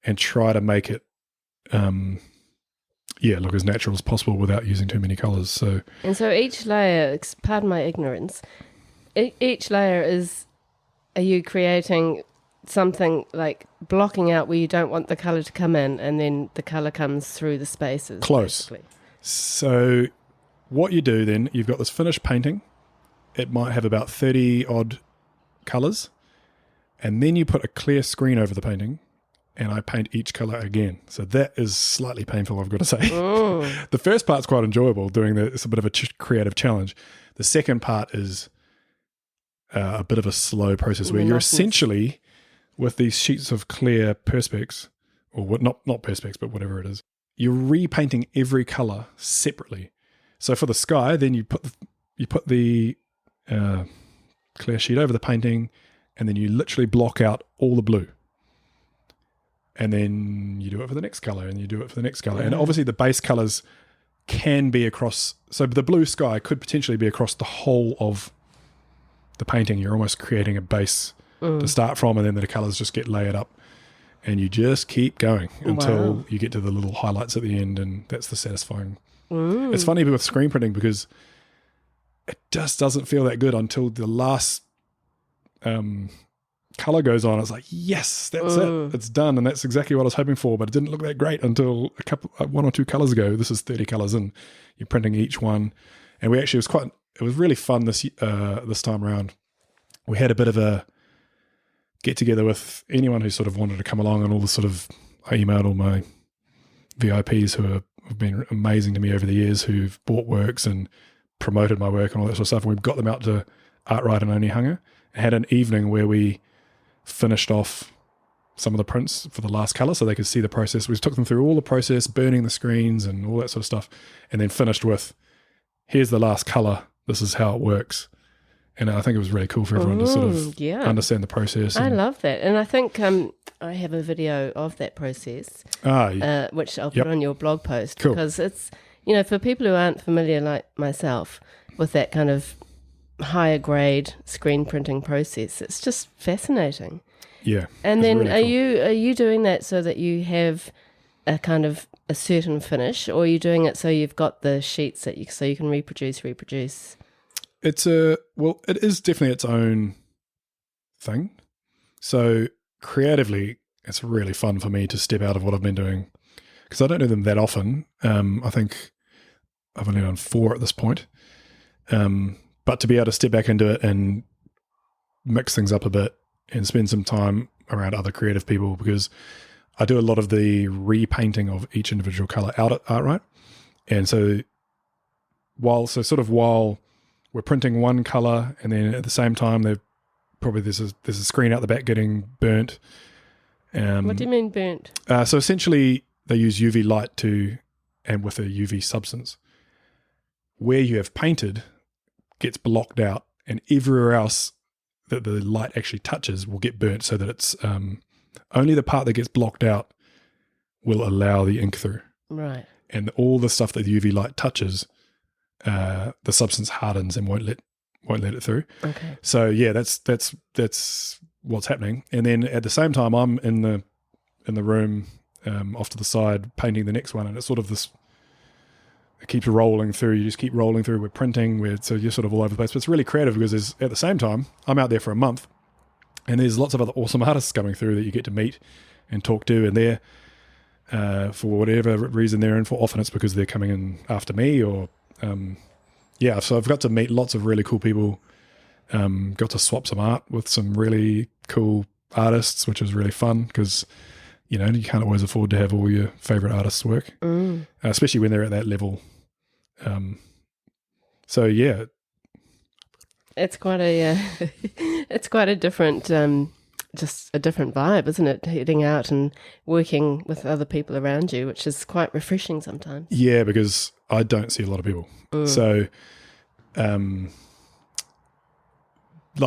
and try to make it, look as natural as possible without using too many colours. So each layer, pardon my ignorance, each layer are you creating something like blocking out where you don't want the colour to come in, and then the colour comes through the spaces? Close. Basically. So what you do then, you've got this finished painting. It might have about 30 odd colours, and then you put a clear screen over the painting, and I paint each colour again. So that is slightly painful, I've got to say. The first part's quite enjoyable, it's a bit of a creative challenge. The second part is a bit of a slow process, where you're essentially, with these sheets of clear perspex, or not perspex, but whatever it is, you're repainting every colour separately. So for the sky, then you put the clear sheet over the painting, and then you literally block out all the blue. And then you do it for the next colour, and you do it for the next colour. And obviously the base colours can be across, so the blue sky could potentially be across the whole of the painting. You're almost creating a base to start from, and then the colours just get layered up, and you just keep going until you get to the little highlights at the end, and that's the satisfying. It's funny with screen printing, because it just doesn't feel that good until the last colour goes on. It's like, yes, that's it. It's done, and that's exactly what I was hoping for, but it didn't look that great until one or two colours ago. This is 30 colours in. You're printing each one. And it was really fun this time around. We had a bit of a get together with anyone who sort of wanted to come along, and I emailed all my VIPs who have been amazing to me over the years, who've bought works and promoted my work and all that sort of stuff. And we've got them out to Artride and Onehunga, and had an evening where we finished off some of the prints for the last colour, so they could see the process. We took them through all the process, burning the screens and all that sort of stuff, and then finished with, here's the last colour, this is how it works. And I think it was really cool for everyone to sort of understand the process. I love that. And I think I have a video of that process, which I'll put on your blog post, because it's, for people who aren't familiar like myself with that kind of higher grade screen printing process, it's just fascinating. Yeah. And then really are you doing that so that you have a kind of a certain finish, or are you doing it so you've got the sheets so you can reproduce? It is definitely its own thing. So creatively, it's really fun for me to step out of what I've been doing, because I don't do them that often. I think I've only done 4 at this point. But to be able to step back into it and mix things up a bit and spend some time around other creative people, because I do a lot of the repainting of each individual color out at Artright. And so while we're printing one color, and then at the same time there's a screen out the back getting burnt. What do you mean burnt? So essentially they use UV light and with a UV substance. Where you have painted gets blocked out, and everywhere else that the light actually touches will get burnt, so that it's only the part that gets blocked out will allow the ink through. Right. And all the stuff that the UV light touches, the substance hardens and won't let it through. Okay. So yeah, that's what's happening. And then at the same time, I'm in the room off to the side painting the next one, and it's sort of this. It keeps rolling through. You just keep rolling through. We're printing. So you're sort of all over the place. But it's really creative, because at the same time, I'm out there for a month, and there's lots of other awesome artists coming through that you get to meet and talk to, and they're for whatever reason they're in for. Often it's because they're coming in after me, or so I've got to meet lots of really cool people. Got to swap some art with some really cool artists, which was really fun, because you can't always afford to have all your favorite artists' work, especially when they're at that level. So yeah, it's quite a it's quite a different, just a different vibe, isn't it? Heading out and working with other people around you, which is quite refreshing sometimes. Yeah, because I don't see a lot of people. So, like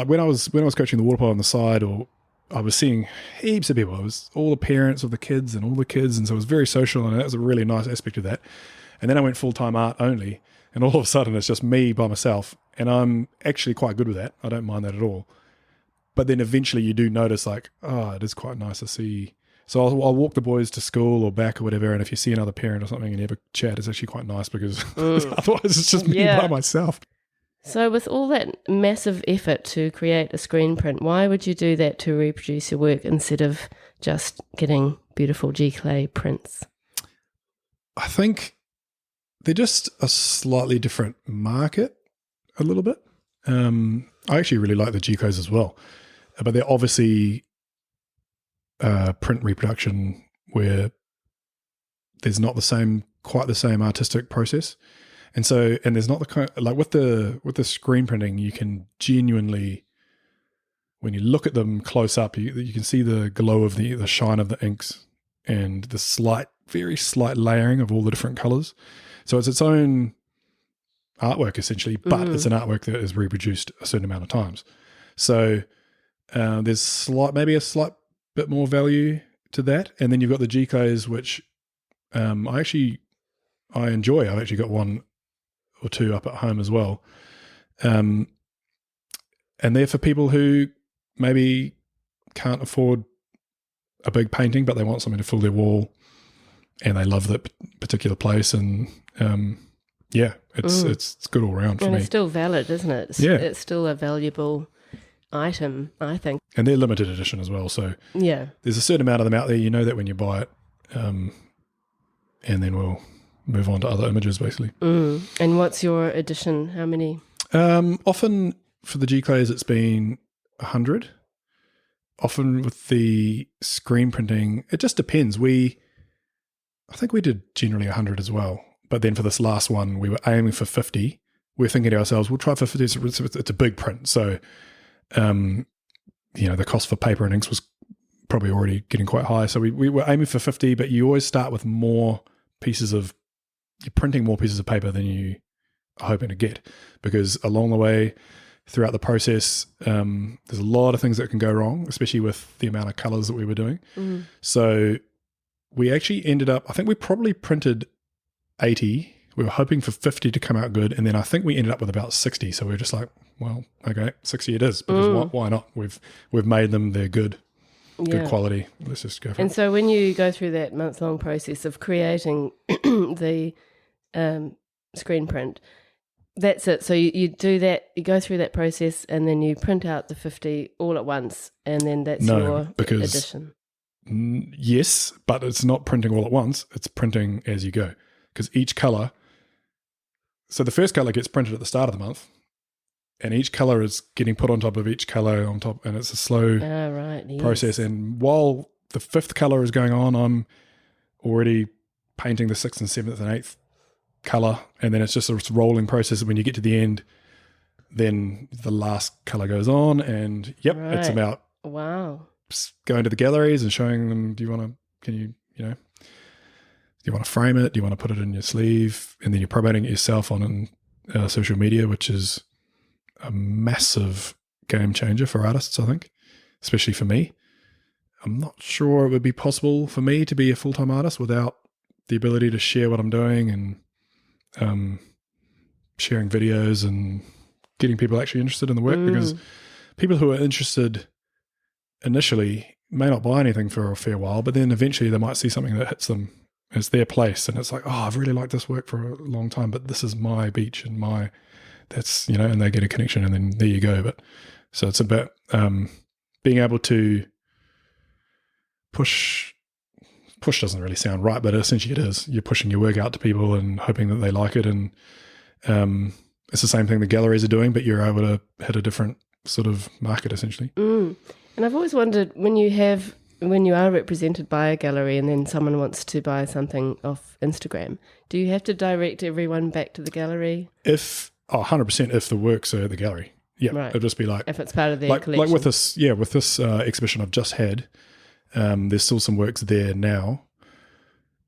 when I was coaching the Waterpolo on the side, or I was seeing heaps of people. It was all the parents of the kids and all the kids, and so it was very social, and that was a really nice aspect of that. And then I went full-time art only, and all of a sudden it's just me by myself, and I'm actually quite good with that. I don't mind that at all. But then eventually you do notice, like, it is quite nice to see. So I'll walk the boys to school or back or whatever, and if you see another parent or something and you have a chat, it's actually quite nice, because otherwise it's just me by myself. So with all that massive effort to create a screen print, why would you do that to reproduce your work instead of just getting beautiful G-clay prints? I think they're just a slightly different market a little bit. I actually really like the G-clays as well, but they're obviously print reproduction where there's not quite the same artistic process. And there's not the kind, like with the screen printing, you can genuinely, when you look at them close up, you can see the glow of the shine of the inks and the very slight layering of all the different colors. So it's its own artwork essentially, but it's an artwork that is reproduced a certain amount of times. So there's maybe a slight bit more value to that. And then you've got the G-clays, which I enjoy. I've actually got one or two up at home as well. And they're for people who maybe can't afford a big painting, but they want something to fill their wall, and they love that particular place. And it's good all around for me. And it's still valid, isn't it? It's still a valuable item, I think. And they're limited edition as well. So there's a certain amount of them out there. You know that when you buy it, and then we'll move on to other images basically. And what's your edition? How many? Often for the G-clays it's been 100. Often with the screen printing, it just depends. I think we did generally 100 as well. But then for this last one, we were aiming for 50. We were thinking to ourselves, we'll try for 50. It's a big print. So, the cost for paper and inks was probably already getting quite high. So we were aiming for 50, but you always start with you're printing more pieces of paper than you are hoping to get, because along the way, throughout the process, there's a lot of things that can go wrong, especially with the amount of colors that we were doing. So we actually ended up, I think we probably printed 80. We were hoping for 50 to come out good, and then I think we ended up with about 60. So we were just like, well, okay, 60 it is, because why not? We've made them, they're good quality. Let's just go for it. And so when you go through that month-long process of creating the screen print, that's it. So you do that, you go through that process, and then you print out the 50 all at once, and then that's your edition. Yes, but it's not printing all at once. It's printing as you go, because each color. So the first color gets printed at the start of the month, and each color is getting put on top of each color on top, and it's a slow process. And while the fifth color is going on, I'm already painting the sixth and seventh and eighth color, and then it's just a rolling process. When you get to the end, then the last color goes on, and it's about going to the galleries and showing them, do you want to frame it? Do you want to put it in your sleeve? And then you're promoting it yourself on social media, which is a massive game changer for artists, I think, especially for me. I'm not sure it would be possible for me to be a full-time artist without the ability to share what I'm doing and sharing videos and getting people actually interested in the work, because people who are interested initially may not buy anything for a fair while, but then eventually they might see something that hits them as their place, and it's like, I've really liked this work for a long time, but this is my beach and that's, and they get a connection, and then there you go. But so it's about being able to push doesn't really sound right, but essentially it is. You're pushing your work out to people and hoping that they like it, and it's the same thing the galleries are doing, but you're able to hit a different sort of market essentially. And I've always wondered, when you are represented by a gallery and then someone wants to buy something off Instagram, do you have to direct everyone back to the gallery? 100% if the works are at the gallery. Yeah, right. It'll just be like, if it's part of their collection. Like with this exhibition I've just had, there's still some works there now.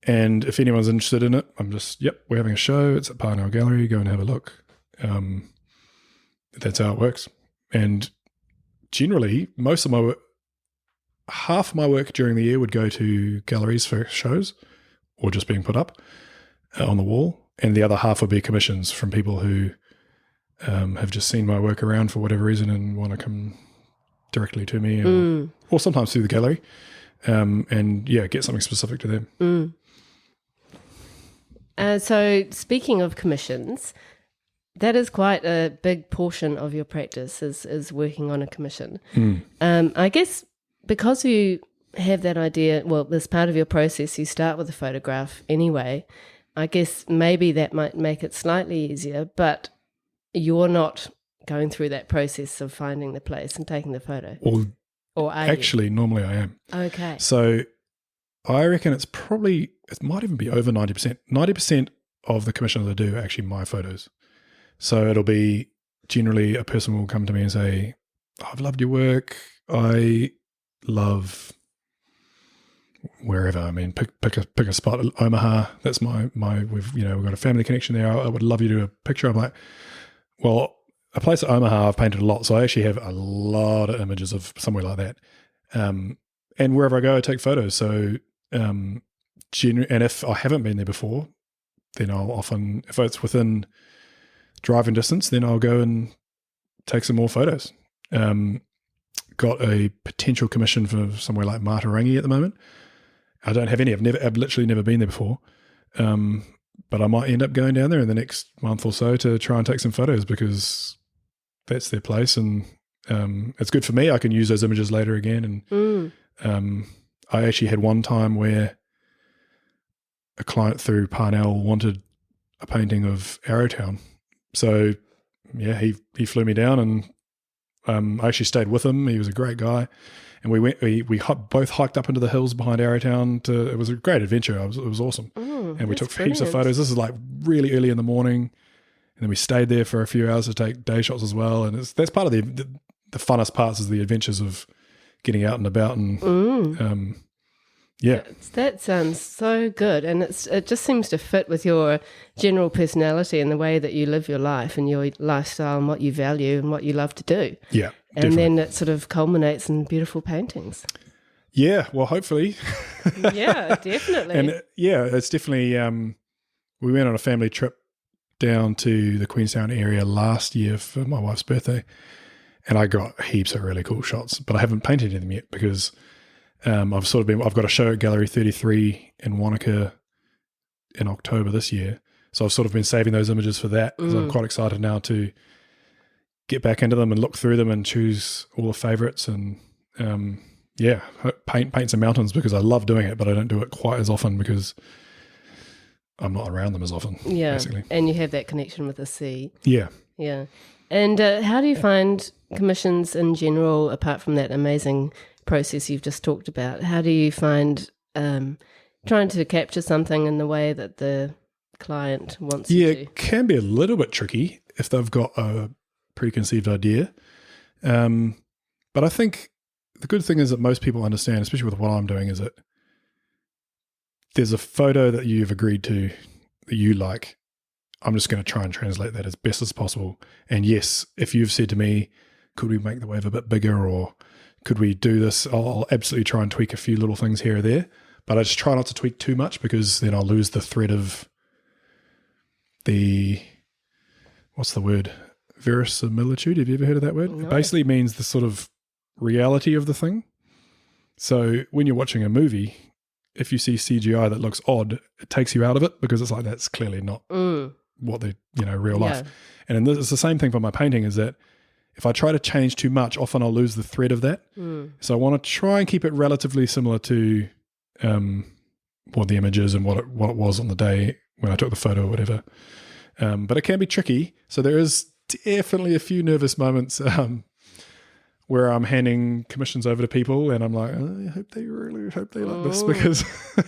And if anyone's interested in it, I'm just, we're having a show. It's at Payne Gallery. Go and have a look. That's how it works. And generally, most of my work, half of my work during the year would go to galleries for shows or just being put up on the wall. And the other half would be commissions from people who have just seen my work around for whatever reason and want to come directly to me, or sometimes through the gallery, and get something specific to them. So speaking of commissions, that is quite a big portion of your practice is working on a commission. I guess because you have that idea, as part of your process, you start with a photograph anyway. I guess maybe that might make it slightly easier, but you're not going through that process of finding the place and taking the photo. Or actually, normally I am. Okay. So I reckon it might even be over 90%. 90% of the commissions I do are actually my photos. So it'll be generally a person will come to me and say, I've loved your work. I love wherever. I mean, pick a spot. Omaha. That's we've got a family connection there. I would love you to do a picture. I'm like, well, a place at Omaha I've painted a lot, so I actually have a lot of images of somewhere like that. And wherever I go, I take photos. So, and if I haven't been there before, then I'll often, if it's within driving distance, then I'll go and take some more photos. Got a potential commission for somewhere like Matarangi at the moment. I don't have any. I've literally never been there before. But I might end up going down there in the next month or so to try and take some photos, because that's their place, and it's good for me. I can use those images later again. And I actually had one time where a client through Parnell wanted a painting of Arrowtown. So he flew me down, and I actually stayed with him. He was a great guy. And we both hiked up into the hills behind Arrowtown. It was a great adventure. It was awesome. And we took heaps of photos. This is like really early in the morning. And then we stayed there for a few hours to take day shots as well. And that's part of the funnest parts, is the adventures of getting out and about. And that sounds so good. And it just seems to fit with your general personality and the way that you live your life and your lifestyle and what you value and what you love to do. Yeah. And definitely. Then it sort of culminates in beautiful paintings. Yeah, well, hopefully. Yeah, definitely. And it's definitely, we went on a family trip down to the Queenstown area last year for my wife's birthday, and I got heaps of really cool shots, but I haven't painted any of them yet because I've got a show at Gallery 33 in Wanaka in October this year. So I've sort of been saving those images for that, because I'm quite excited now to get back into them and look through them and choose all the favorites. And paint some mountains because I love doing it, but I don't do it quite as often because I'm not around them as often. Yeah, basically. And you have that connection with the sea. Yeah. And how do you find commissions in general, apart from that amazing process you've just talked about? How do you find trying to capture something in the way that the client wants you to? It can be a little bit tricky if they've got a preconceived idea. But I think the good thing is that most people understand, especially with what I'm doing, is that there's a photo that you've agreed to that you like. I'm just going to try and translate that as best as possible. And yes, if you've said to me, could we make the wave a bit bigger or could we do this? I'll absolutely try and tweak a few little things here or there. But I just try not to tweak too much because then I'll lose the thread of what's the word? Verisimilitude. Have you ever heard of that word? No. It basically means the sort of reality of the thing. So when you're watching a movie, if you see CGI that looks odd, it takes you out of it because it's like, that's clearly not what they, real life. And it's the same thing for my painting, is that if I try to change too much, often I'll lose the thread of that. So I want to try and keep it relatively similar to what the image is and what it was on the day when I took the photo or whatever. But it can be tricky. So there is definitely a few nervous moments where I'm handing commissions over to people and I'm like, I hope they like this, because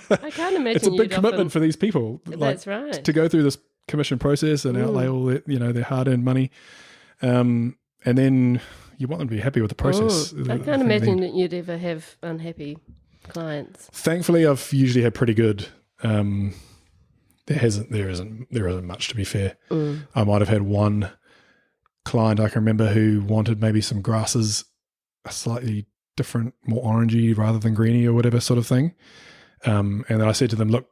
I can't imagine it's a big commitment for these people. That's right. To go through this commission process and outlay all their, their hard-earned money. And then you want them to be happy with the process. I can't imagine that you'd ever have unhappy clients. Thankfully, I've usually had pretty good. There isn't much, to be fair. I might have had one client I can remember who wanted maybe some grasses, a slightly different, more orangey rather than greeny or whatever sort of thing. And then I said to them, look,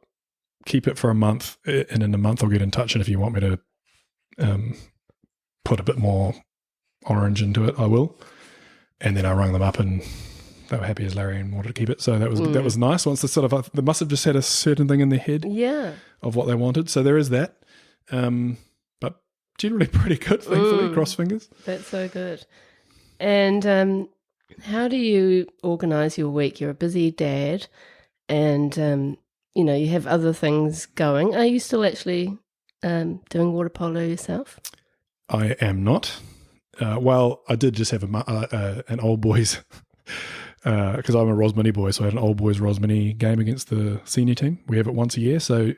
keep it for a month, and in a month I'll get in touch, and if you want me to put a bit more orange into it, I will. And then I rang them up and they were happy as Larry and wanted to keep it. So that was nice. Once they must have just had a certain thing in their head of what they wanted. So there is that. But generally pretty good, thankfully, cross fingers. That's so good. And how do you organise your week? You're a busy dad and, you have other things going. Are you still actually doing water polo yourself? I am not. Well, I did just have an old boys, because I'm a Rosmini boy, so I had an old boys Rosmini game against the senior team. We have it once a year, so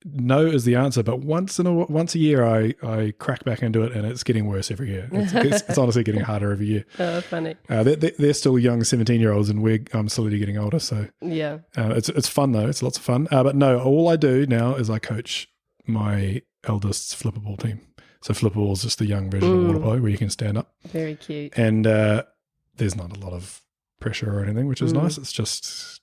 no is the answer. But once a year, I crack back into it, and it's getting worse every year. It's honestly getting harder every year. Oh, funny. They're still young 17-year-olds, and I'm slowly getting older. So yeah, it's fun though. It's lots of fun. But no, all I do now is I coach my eldest's flipperball team. So flipperball is just the young version of water polo where you can stand up. Very cute. And there's not a lot of pressure or anything, which is nice. It's just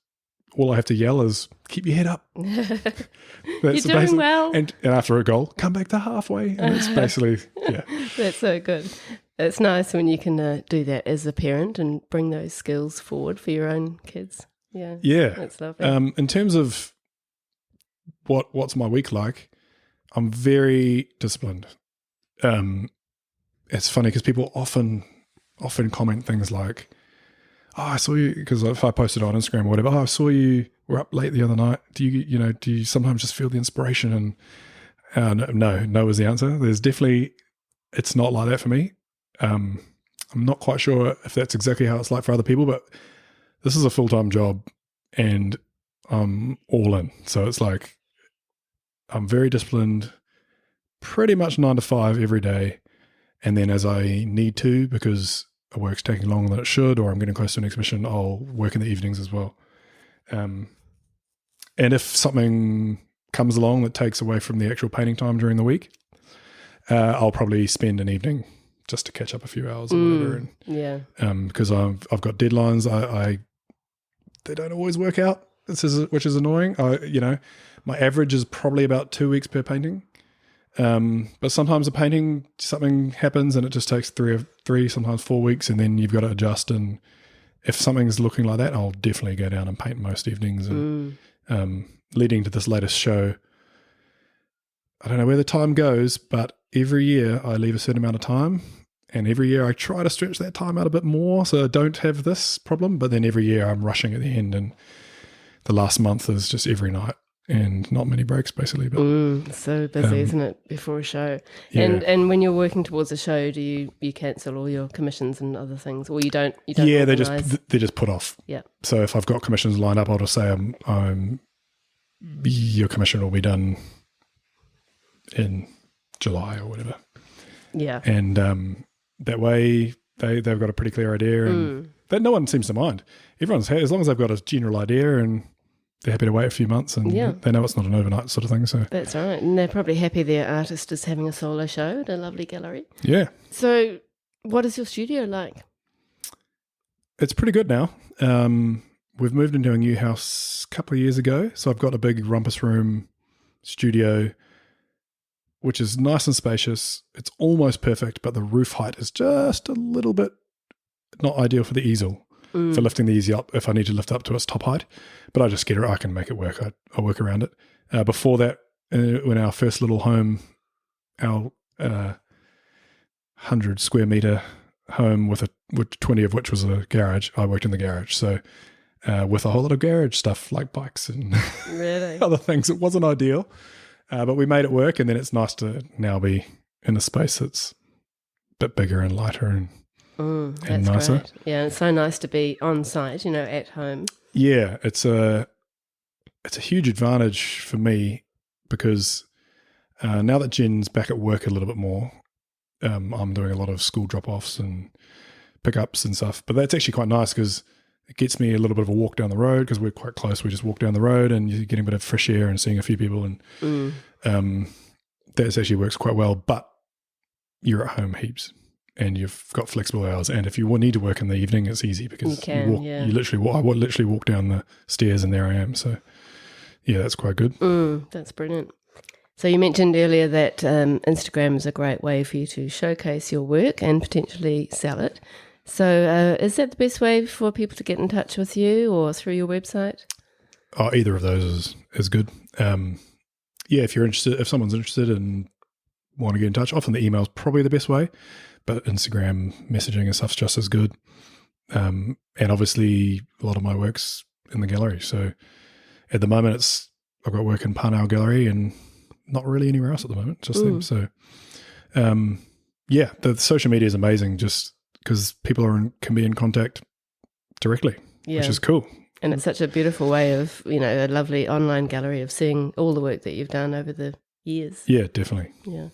all I have to yell is keep your head up. You're doing well. And after a goal, come back to halfway. And it's basically, That's so good. It's nice when you can do that as a parent and bring those skills forward for your own kids. Yeah. Yeah. That's lovely. In terms of what's my week like, I'm very disciplined. It's funny because people often comment things like, oh, I saw you, because if I posted on Instagram or whatever, I saw you were up late the other night. Do you sometimes just feel the inspiration? And no is the answer. There's definitely, it's not like that for me. I'm not quite sure if that's exactly how it's like for other people, but this is a full-time job and I'm all in. So it's like, I'm very disciplined, pretty much 9 to 5 every day. And then as I need to, because work's taking longer than it should, or I'm getting close to an exhibition, I'll work in the evenings as well. And if something comes along that takes away from the actual painting time during the week, I'll probably spend an evening just to catch up a few hours or whatever. And, because I've got deadlines. They don't always work out, which is annoying. My average is probably about 2 weeks per painting. But sometimes a painting, something happens and it just takes three, sometimes 4 weeks, and then you've got to adjust. And if something's looking like that, I'll definitely go down and paint most evenings. And leading to this latest show, I don't know where the time goes, but every year I leave a certain amount of time And every year I try to stretch that time out a bit more so I don't have this problem. But then every year I'm rushing at the end, and the last month is just every night and not many breaks basically. But so busy, isn't it, before a show? Yeah. And when you're working towards a show, do you cancel all your commissions and other things, or you don't? Yeah, organise? they just put off. Yeah. So if I've got commissions lined up, I'll just say your commission will be done in July or whatever. Yeah. And that way they've got a pretty clear idea, and that no one seems to mind. Everyone's, as long as they've got a general idea and they're happy to wait a few months, and they know it's not an overnight sort of thing. So that's right. And they're probably happy their artist is having a solo show at a lovely gallery. Yeah. So what is your studio like? It's pretty good now. We've moved into a new house a couple of years ago. So I've got a big rumpus room studio, which is nice and spacious. It's almost perfect, but the roof height is just a little bit not ideal for the easel, for lifting the easel up if I need to lift up to its top height. But I just get it. I can make it work. I'll work around it. Before that, when our first little home, our 100 square meter home with 20 of which was a garage, I worked in the garage. So with a whole lot of garage stuff like bikes and really? other things, it wasn't ideal. But we made it work, and then it's nice to now be in a space that's a bit bigger and lighter and nicer. Great. Yeah, it's so nice to be on site, at home. Yeah, it's a huge advantage for me because now that Jen's back at work a little bit more, I'm doing a lot of school drop-offs and pickups and stuff. But that's actually quite nice because it gets me a little bit of a walk down the road because we're quite close. We just walk down the road and you're getting a bit of fresh air and seeing a few people, and that actually works quite well. But you're at home heaps and you've got flexible hours. And if you need to work in the evening, it's easy because I literally walk down the stairs and there I am. So yeah, that's quite good. That's brilliant. So you mentioned earlier that Instagram is a great way for you to showcase your work and potentially sell it. So is that the best way for people to get in touch with you, or through your website? Oh, either of those is good. If you're interested, if someone's interested and want to get in touch, often the email is probably the best way, but Instagram messaging and stuff's just as good. And obviously a lot of my work's in the gallery. So at the moment I've got work in Payne Gallery and not really anywhere else at the moment, just them. So the social media is amazing just because people can be in contact directly, which is cool. And it's such a beautiful way of, a lovely online gallery of seeing all the work that you've done over the years. Yeah, definitely. Yeah.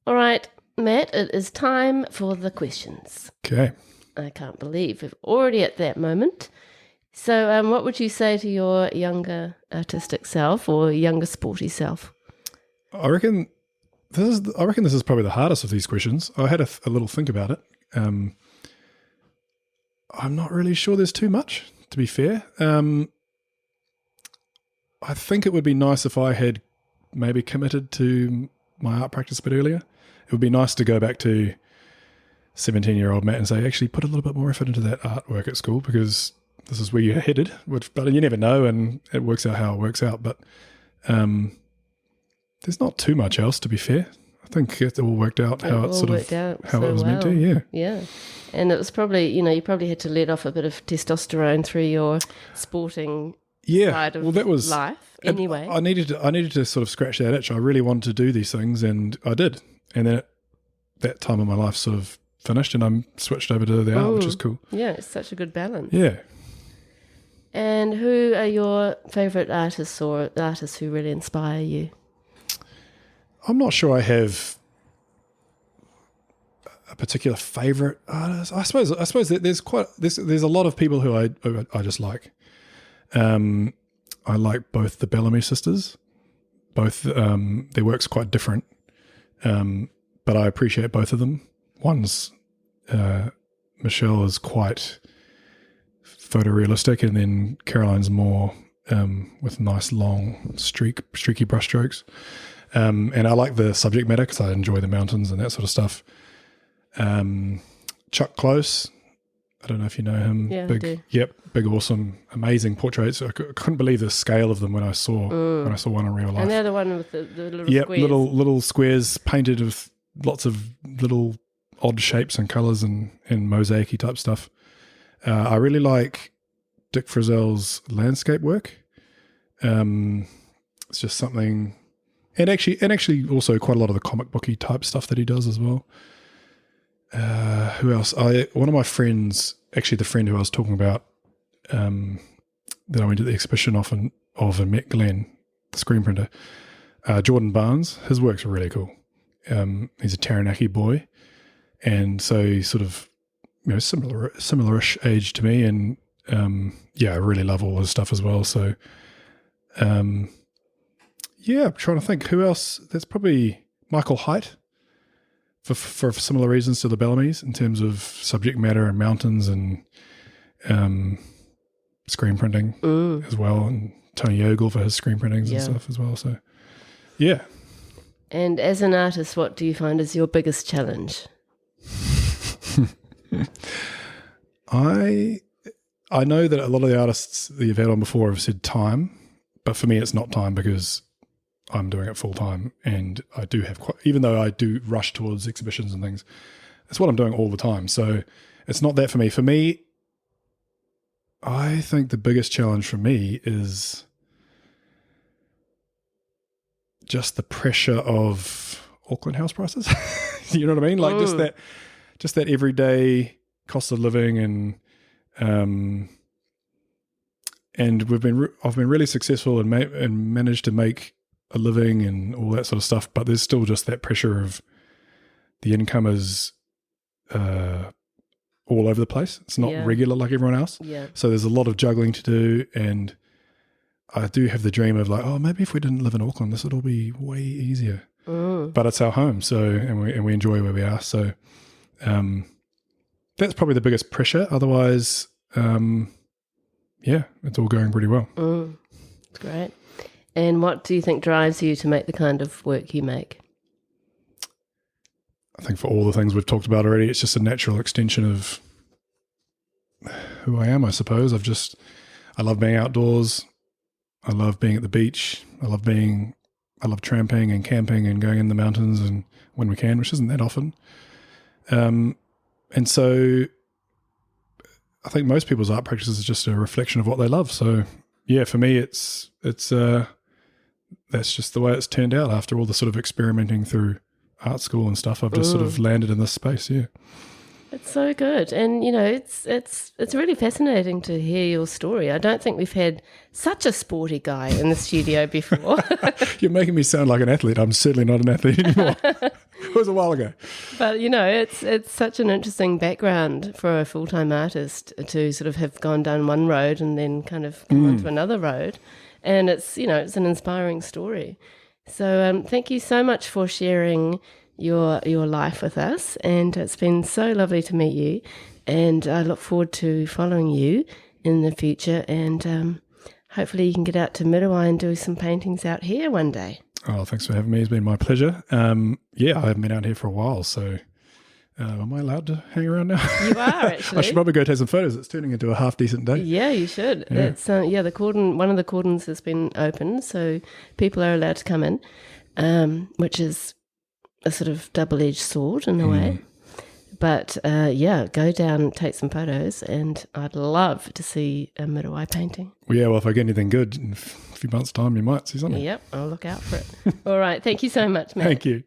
All right, Matt, it is time for the questions. Okay. I can't believe we're already at that moment. So what would you say to your younger artistic self or younger sporty self? I reckon this is probably the hardest of these questions. I had a little think about it. I'm not really sure there's too much, to be fair. I think it would be nice if I had maybe committed to my art practice a bit earlier. It would be nice to go back to 17-year-old Matt and say, actually put a little bit more effort into that artwork at school because this is where you're headed, but you never know, and it works out how it works out. But there's not too much else, to be fair. I think it all worked out how it was meant to. Yeah. Yeah. And it was probably, you probably had to let off a bit of testosterone through your sporting side of life anyway. I needed to sort of scratch that itch. I really wanted to do these things and I did. And then that time of my life sort of finished and I'm switched over to the art, which is cool. Yeah, it's such a good balance. Yeah. And who are your favourite artists or artists who really inspire you? I'm not sure I have a particular favourite artist. I suppose that there's a lot of people who I just like. I like both the Bellamy sisters. Both their work's quite different, but I appreciate both of them. One's Michelle is quite photorealistic, and then Caroline's more with nice long streaky brushstrokes. And I like the subject matter because I enjoy the mountains and that sort of stuff. Chuck Close, I don't know if you know him. Yeah, I do. Yep, big, awesome, amazing portraits. I couldn't believe the scale of them when I saw one in real life. And they're the one with the little squares. little squares painted with lots of little odd shapes and colours and mosaic-y type stuff. I really like Dick Frizzell's landscape work. It's just something, and actually also quite a lot of the comic booky type stuff that he does as well. Who else? One of my friends, actually the friend who I was talking about, that I went to the exhibition of and met Glenn, the screen printer, Jordan Barnes. His work's really cool. He's a Taranaki boy, and so he's sort of, similar-ish age to me, and I really love all his stuff as well. So, I'm trying to think who else. That's probably Michael Haidt for similar reasons to the Bellamy's in terms of subject matter and mountains and screen printing as well, and Tony Ogle for his screen printings and stuff as well. So, yeah. And as an artist, what do you find is your biggest challenge? I know that a lot of the artists that you've had on before have said time, but for me it's not time because I'm doing it full time, and I do have even though I do rush towards exhibitions and things, it's what I'm doing all the time. So it's not that for me. For me, I think the biggest challenge for me is just the pressure of Auckland house prices. You know what I mean? Like just that everyday cost of living, and I've been really successful and managed to make a living and all that sort of stuff. But there's still just that pressure of the income is all over the place. It's not regular like everyone else. Yeah. So there's a lot of juggling to do, and I do have the dream of like, oh, maybe if we didn't live in Auckland, this would all be way easier. But it's our home, so and we enjoy where we are. So that's probably the biggest pressure. Otherwise, it's all going pretty well. That's great. And what do you think drives you to make the kind of work you make? I think for all the things we've talked about already, it's just a natural extension of who I am, I suppose. I love being outdoors. I love being at the beach. I love tramping and camping and going in the mountains and when we can, which isn't that often. And so I think most people's art practice is just a reflection of what they love. So yeah, for me, it's that's just the way it's turned out after all the sort of experimenting through art school and stuff. I've just sort of landed in this space. Yeah. It's so good. And, it's really fascinating to hear your story. I don't think we've had such a sporty guy in the studio before. You're making me sound like an athlete. I'm certainly not an athlete anymore. It was a while ago. But, it's such an interesting background for a full-time artist to sort of have gone down one road and then kind of come onto another road. And it's an inspiring story. So thank you so much for sharing your life with us, and it's been so lovely to meet you, and I look forward to following you in the future, and hopefully you can get out to Muriwai and do some paintings out here one day. Oh, thanks for having me. It's been my pleasure. I haven't been out here for a while, so am I allowed to hang around now? You are, actually. I should probably go take some photos. It's turning into a half decent day. Yeah, you should. Yeah. It's the cordon, one of the cordons has been opened, so people are allowed to come in, which is a sort of double-edged sword in a way. But go down, take some photos, and I'd love to see a Muriwai painting. Well, if I get anything good in a few months' time, you might see something. Yep, I'll look out for it. All right, thank you so much, Matt. Thank you.